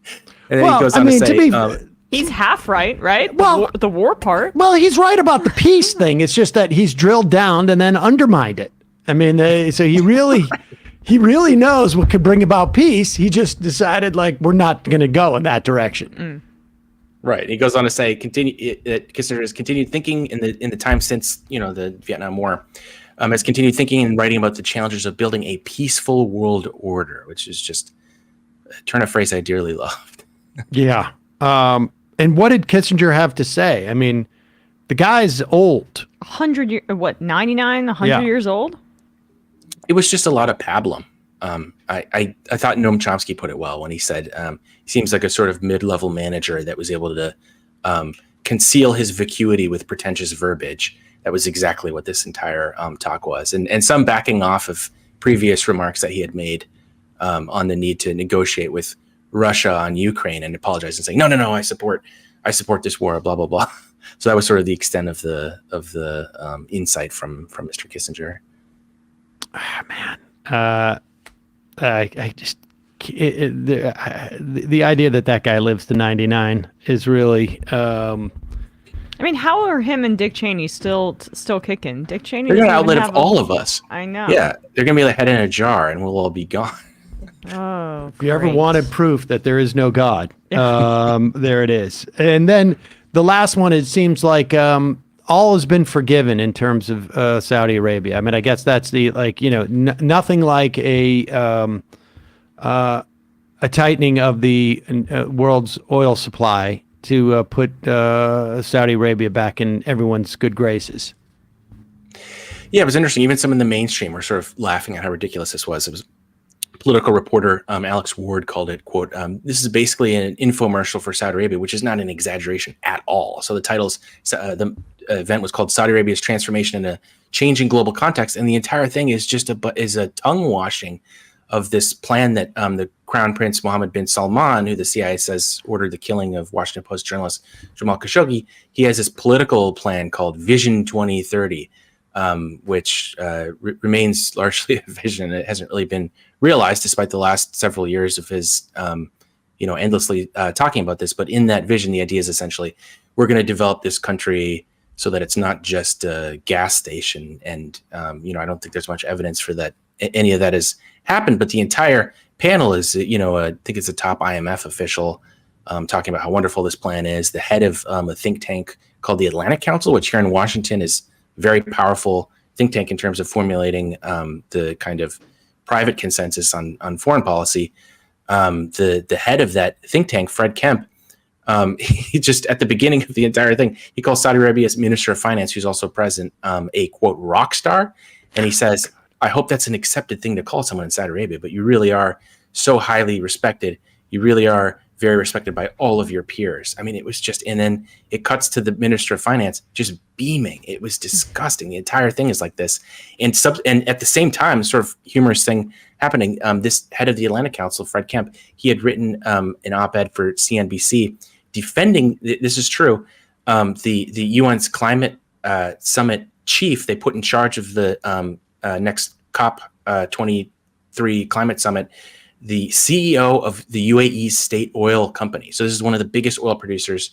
And then he goes on to say, he's half right? Well, the war part. Well, he's right about the peace thing. It's just that he's drilled down and then undermined it. I mean, so he really he really knows what could bring about peace. He just decided like we're not going to go in that direction. Right. He goes on to say, Kissinger has continued thinking in the time since the Vietnam War, has continued thinking and writing about the challenges of building a peaceful world order, which is just a turn of phrase I dearly loved. Yeah. And what did Kissinger have to say? I mean, the guy's old. 100 years, 99, 100 years old? It was just a lot of pablum. I thought Noam Chomsky put it well when he said he seems like a sort of mid-level manager that was able to conceal his vacuity with pretentious verbiage. That was exactly what this entire talk was. And some backing off of previous remarks that he had made on the need to negotiate with Russia on Ukraine and apologize and saying, no, I support this war, blah, blah, blah. So that was sort of the extent of the insight from Mr. Kissinger. Man, I just the idea that guy lives to 99 is really. I mean, how are him and Dick Cheney still kicking? Dick Cheney. They're gonna outlive all of us. I know. Yeah, they're gonna be like head in a jar, and we'll all be gone. Oh, if you ever wanted proof that there is no God, there it is. And then the last one, it seems like all has been forgiven in terms of Saudi Arabia. I mean, I guess that's the nothing like a tightening of the world's oil supply to put Saudi Arabia back in everyone's good graces. Yeah, it was interesting. Even some in the mainstream were sort of laughing at how ridiculous this was. It was political reporter Alex Ward called it, quote, this is basically an infomercial for Saudi Arabia, which is not an exaggeration at all. So the title's the event was called Saudi Arabia's Transformation in a Changing Global Context. And the entire thing is just a tongue washing of this plan that the Crown Prince Mohammed bin Salman, who the CIA says ordered the killing of Washington Post journalist Jamal Khashoggi, he has this political plan called Vision 2030, which remains largely a vision. It hasn't really been realized despite the last several years of his, endlessly talking about this. But in that vision, the idea is essentially we're going to develop this country so that it's not just a gas station. And, I don't think there's much evidence for that. Any of that has happened, but the entire panel is, I think it's a top IMF official talking about how wonderful this plan is. The head of a think tank called the Atlantic Council, which here in Washington is very powerful think tank in terms of formulating the kind of private consensus on foreign policy. The head of that think tank, Fred Kemp, he just at the beginning of the entire thing, he calls Saudi Arabia's Minister of Finance, who's also president, a quote rock star, and he says, "I hope that's an accepted thing to call someone in Saudi Arabia, but you really are so highly respected. You really are very respected by all of your peers." I mean, it was just, and then it cuts to the Minister of Finance just beaming. It was disgusting. The entire thing is like this. And at the same time, sort of humorous thing happening, this head of the Atlantic Council, Fred Kemp, he had written an op-ed for CNBC defending, this is true, the UN's climate summit chief they put in charge of the next COP 23 climate summit, the CEO of the UAE's state oil company. So this is one of the biggest oil producers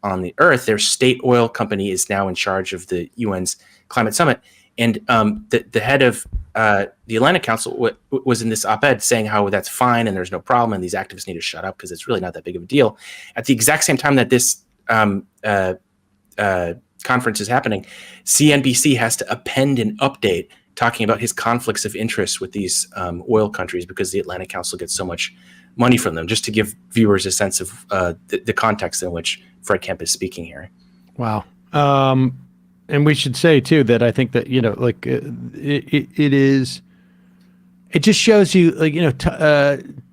on the earth. Their state oil company is now in charge of the UN's climate summit. And the head of the Atlantic Council was in this op-ed saying how that's fine and there's no problem and these activists need to shut up because it's really not that big of a deal. At the exact same time that this conference is happening, CNBC has to append an update talking about his conflicts of interest with these oil countries because the Atlantic Council gets so much money from them, just to give viewers a sense of the context in which Fred Kemp is speaking here. Wow. And we should say, too, that I think that, it just shows you,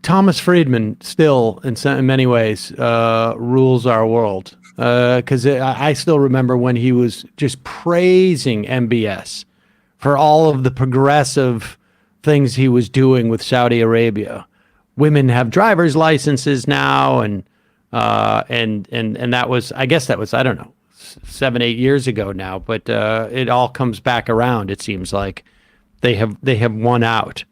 Thomas Friedman still, in many ways, rules our world. Because I still remember when he was just praising MBS for all of the progressive things he was doing with Saudi Arabia. Women have driver's licenses now, and that was, I guess that was, I don't know, 7-8 years ago now, but it all comes back around. It seems like they have won out.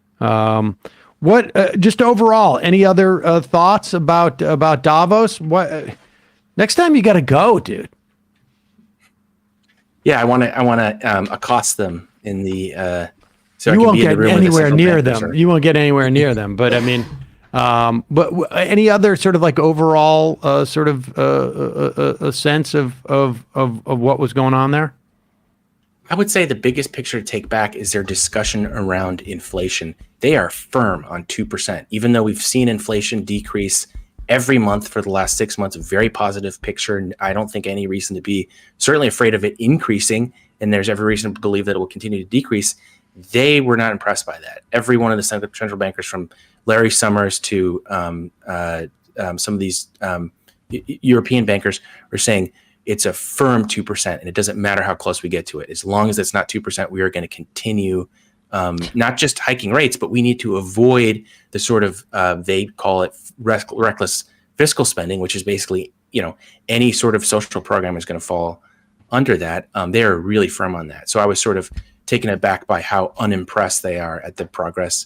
What just overall, any other thoughts about Davos? What next time you got to go, dude? Yeah, I want to accost them in the. So you won't get anywhere near them. You won't get anywhere near them. But I mean, but any other sort of like overall sort of a sense of what was going on there? I would say the biggest picture to take back is their discussion around inflation. They are firm on 2%, even though we've seen inflation decrease every month for the last 6 months. A very positive picture. And I don't think any reason to be certainly afraid of it increasing. And there's every reason to believe that it will continue to decrease. They were not impressed by that. Every one of the central bankers, from Larry Summers to some of these European bankers, are saying it's a firm 2%, and it doesn't matter how close we get to it. As long as it's not 2%, we are going to continue not just hiking rates, but we need to avoid the sort of, they call it reckless fiscal spending, which is basically, any sort of social program is going to fall under that. They are really firm on that. So I was sort of taken aback by how unimpressed they are at the progress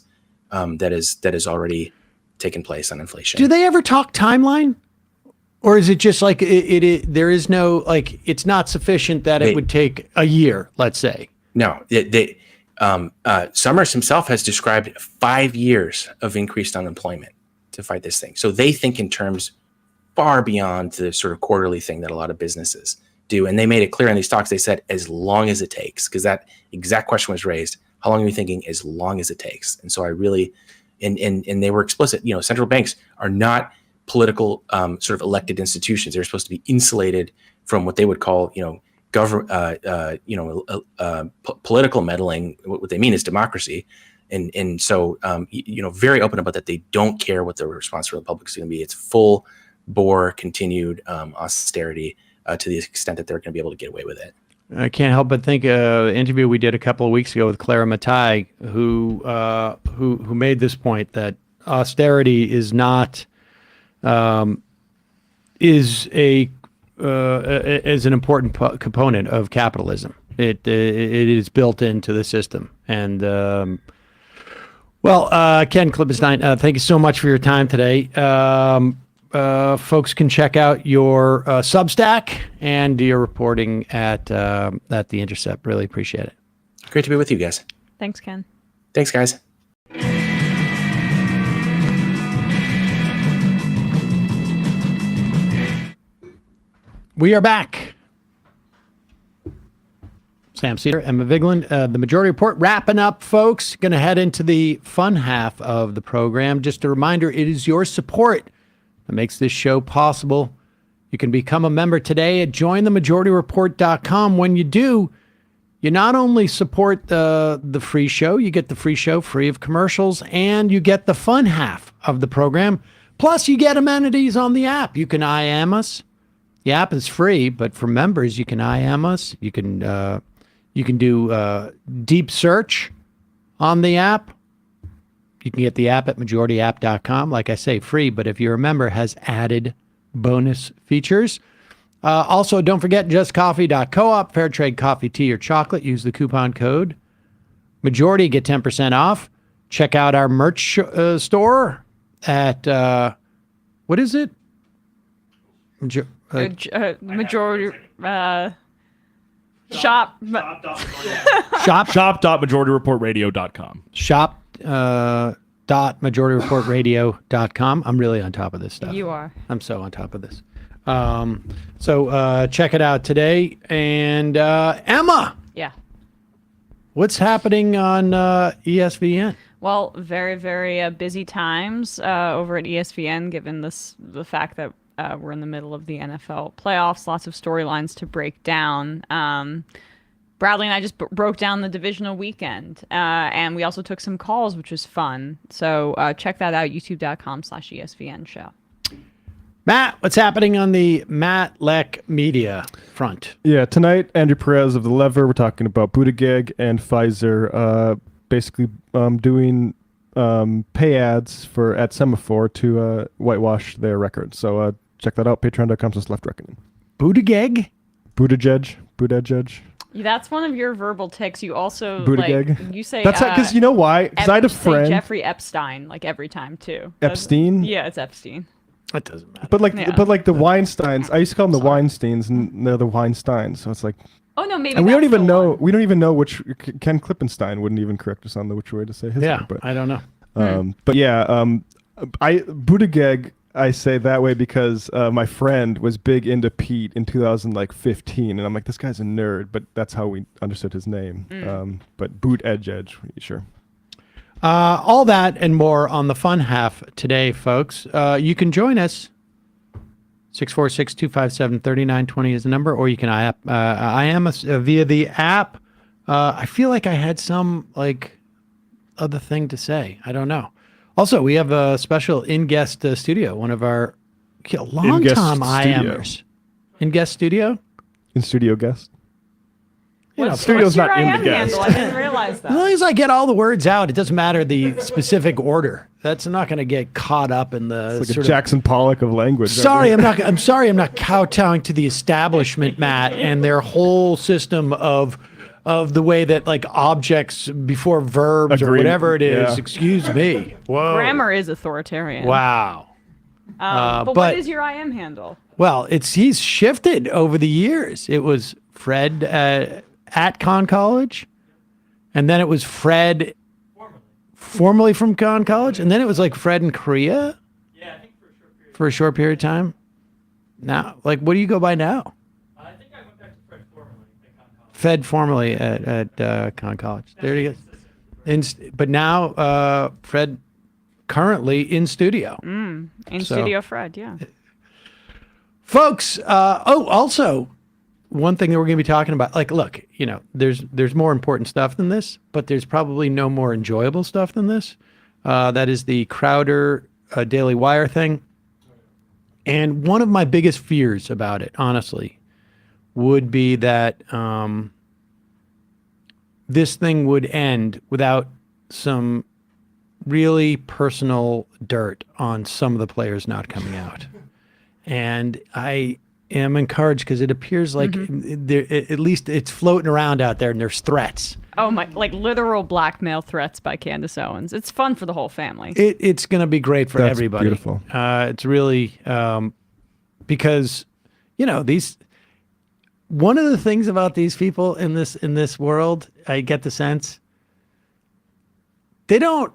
that is already taken place on inflation. Do they ever talk timeline? Or is it just like there is no, like, it's not sufficient that it would take a year, let's say? No, Summers himself has described 5 years of increased unemployment to fight this thing. So they think in terms far beyond the sort of quarterly thing that a lot of businesses do. And they made it clear in these talks, they said, as long as it takes, because that exact question was raised. How long are you thinking? As long as it takes. And so I really, and they were explicit, central banks are not political sort of elected institutions. They're supposed to be insulated from what they would call, political meddling. What they mean is democracy. And so, very open about that. They don't care what the response from the public is going to be. It's full bore, continued austerity to the extent that they're going to be able to get away with it. I can't help but think an interview we did a couple of weeks ago with Clara Mattei, who made this point that austerity is not is an important component of capitalism. It is built into the system. And Ken Klippenstein, thank you so much for your time today. Folks can check out your Substack and your reporting at the Intercept. Really appreciate it. Great to be with you guys. Thanks, Ken. Thanks, guys. We are back. Sam Seder, Emma Vigeland, the Majority Report wrapping up, folks. Going to head into the fun half of the program. Just a reminder, it is your support that makes this show possible. You can become a member today at jointhemajorityreport.com. When you do, you not only support the free show, you get the free show free of commercials, and you get the fun half of the program. Plus, you get amenities on the app. You can IM us. The app is free, but for members, you can IM us. You can do deep search on the app. You can get the app at majorityapp.com. Like I say, free, but if you're a member, has added bonus features. Also, don't forget justcoffee.coop, fair trade coffee, tea, or chocolate. Use the coupon code Majority, get 10% off. Check out our merch store at, what is it? Majority shop.majorityreportradio.com. Shop.majorityreportradio.com. I'm really on top of this stuff. You are. I'm so on top of this. So check it out today. And Emma. Yeah. What's happening on ESPN? Well, very, very busy times over at ESPN, given the fact that we're in the middle of the NFL playoffs. Lots of storylines to break down. Bradley and I just broke down the divisional weekend, and we also took some calls, which was fun. So check that out, youtube.com/ESPN show. Matt, what's happening on the Matt Leck media front? Yeah, tonight, Andrew Perez of The Lever. We're talking about Buttigieg and Pfizer basically doing pay ads at Semaphore to whitewash their record. So check that out, patreon.com/leftreckoning. Buttigieg? Buttigieg. That's one of your verbal tics. You also Buttigieg. You say that's because you know why? Because I had a friend, Jeffrey Epstein, every time too. Epstein. Yeah, it's Epstein. That doesn't matter. But the Weinsteins, I used to call them the Weinsteins, and they're the Weinsteins. So it's like. Oh no, maybe. And we don't even know. We don't even know which. Ken Klippenstein wouldn't even correct us on which way to say his name. But I don't know. But yeah, Buttigieg. I say that way because my friend was big into Pete in 2015, and I'm like, this guy's a nerd, but that's how we understood his name. But Buttigieg, sure. All that and more on the fun half today, folks. You can join us. 646-257-3920 is the number, or you can IM us via the app. I feel like I had some other thing to say. I don't know. Also, we have a special in-guest studio. One of our long-time IMers. In-guest studio? In-studio guest? Studio's not in the guest. I didn't realize that. As long as I get all the words out, it doesn't matter the specific order. That's not going to get caught up in the it's like a Jackson Pollock of language. I'm sorry, I'm not kowtowing to the establishment, Matt, and their whole system of the way that objects before verbs or whatever it is. Yeah. Excuse me. Whoa. Grammar is authoritarian. Wow. But what is your IM handle? Well, he's shifted over the years. It was Fred at Con College, and then it was Fred formerly from Con College, and then it was Fred in Korea. Yeah, I think for a short period of time. Now, what do you go by now? I think I went back to Fred formerly at Con College. Fed formerly at Con College. There he is. But now Fred currently in studio. Studio Fred, yeah. Folks, also one thing that we're going to be talking about, look, there's more important stuff than this, but there's probably no more enjoyable stuff than this. That is the Crowder Daily Wire thing. And one of my biggest fears about it, honestly, would be that this thing would end without some really personal dirt on some of the players not coming out. And I am encouraged because it appears like at least it's floating around out there and there's threats. Oh my, literal blackmail threats by Candace Owens. It's fun for the whole family. It's going to be great for everybody. Beautiful. It's really because one of the things about these people in this world, I get the sense they don't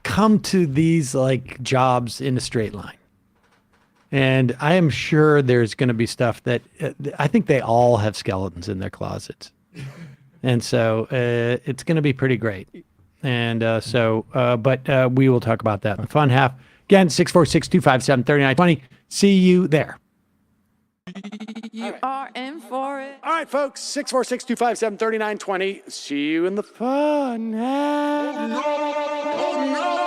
come to these jobs in a straight line. And I am sure there's going to be stuff that I think they all have skeletons in their closets. And so it's going to be pretty great. And but we will talk about that in the fun half. Again, 646-257-3920. See you there. You are in for it. All right, folks, 646-257-3920. See you in the fun half. Oh, no.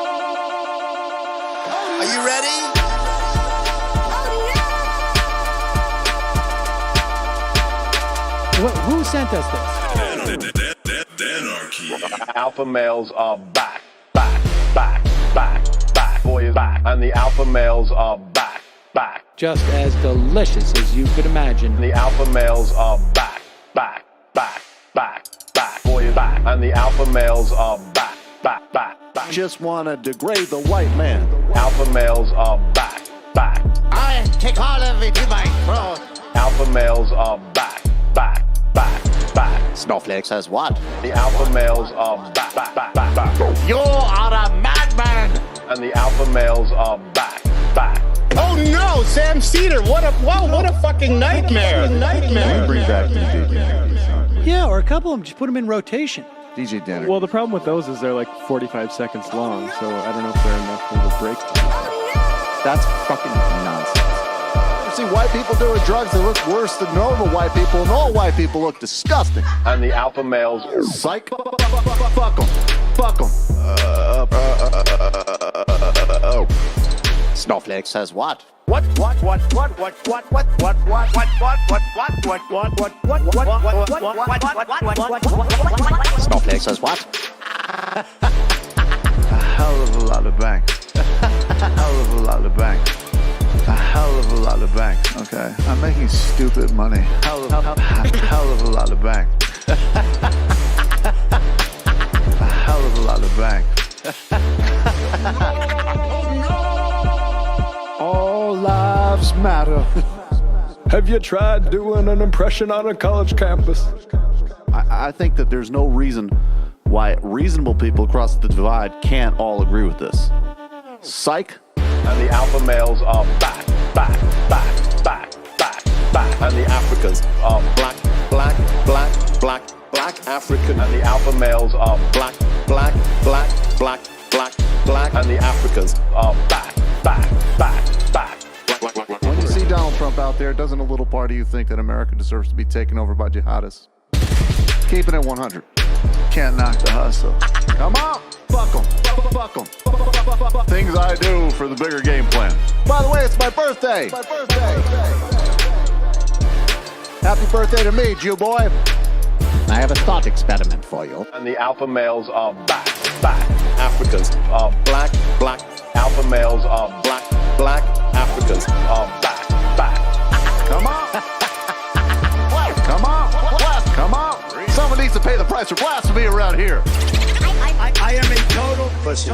Are you ready? Who sent us this? Anarchy. Alpha males are back. Boys back. And the alpha males are back. Just as delicious as you could imagine. The alpha males are back. Boys back. And the alpha males are back. Just wanna degrade the white man. Alpha males are back. I take all of it in my throat. Alpha males are back. Snowflake says what? The alpha males are back. You are a madman! And the alpha males are back. Oh no, Sam Seder! What a fucking nightmare! Bring back the Yeah, or a couple of them. Just put them in rotation. DJ Danner. Well, the problem with those is they're like 45 seconds long, so I don't know if they're enough of a break. That's fucking nonsense. You see white people doing drugs, they look worse than normal white people, and all white people look disgusting. And the alpha males. Psych. Fuck them. Fuck them. Snowflake says what? Snowflake says what? A hell of a lot of bank. A hell of a lot of bank. A hell of a lot of bank. Okay, I'm making stupid money. Hell of a lot of bank. A hell of a lot of bank. All lives matter. Have you tried doing an impression on a college campus? I think that there's no reason why reasonable people across the divide can't all agree with this. Psych. And the alpha males are back. And the Africans are black African. And the alpha males are black. And the Africans are back. When you see Donald Trump out there, doesn't a little part of you think that America deserves to be taken over by jihadists? Keeping it 100. Can't knock the hustle. Come on! Fuck 'em. Things I do for the bigger game plan. By the way, it's my birthday! Happy birthday to me, Jew boy! I have a thought experiment for you. And the alpha males are back. Africans are black. Alpha males are black. Africans are back. Come on! Come on! Someone needs to pay the price for blasphemy around here. I am a total pussy.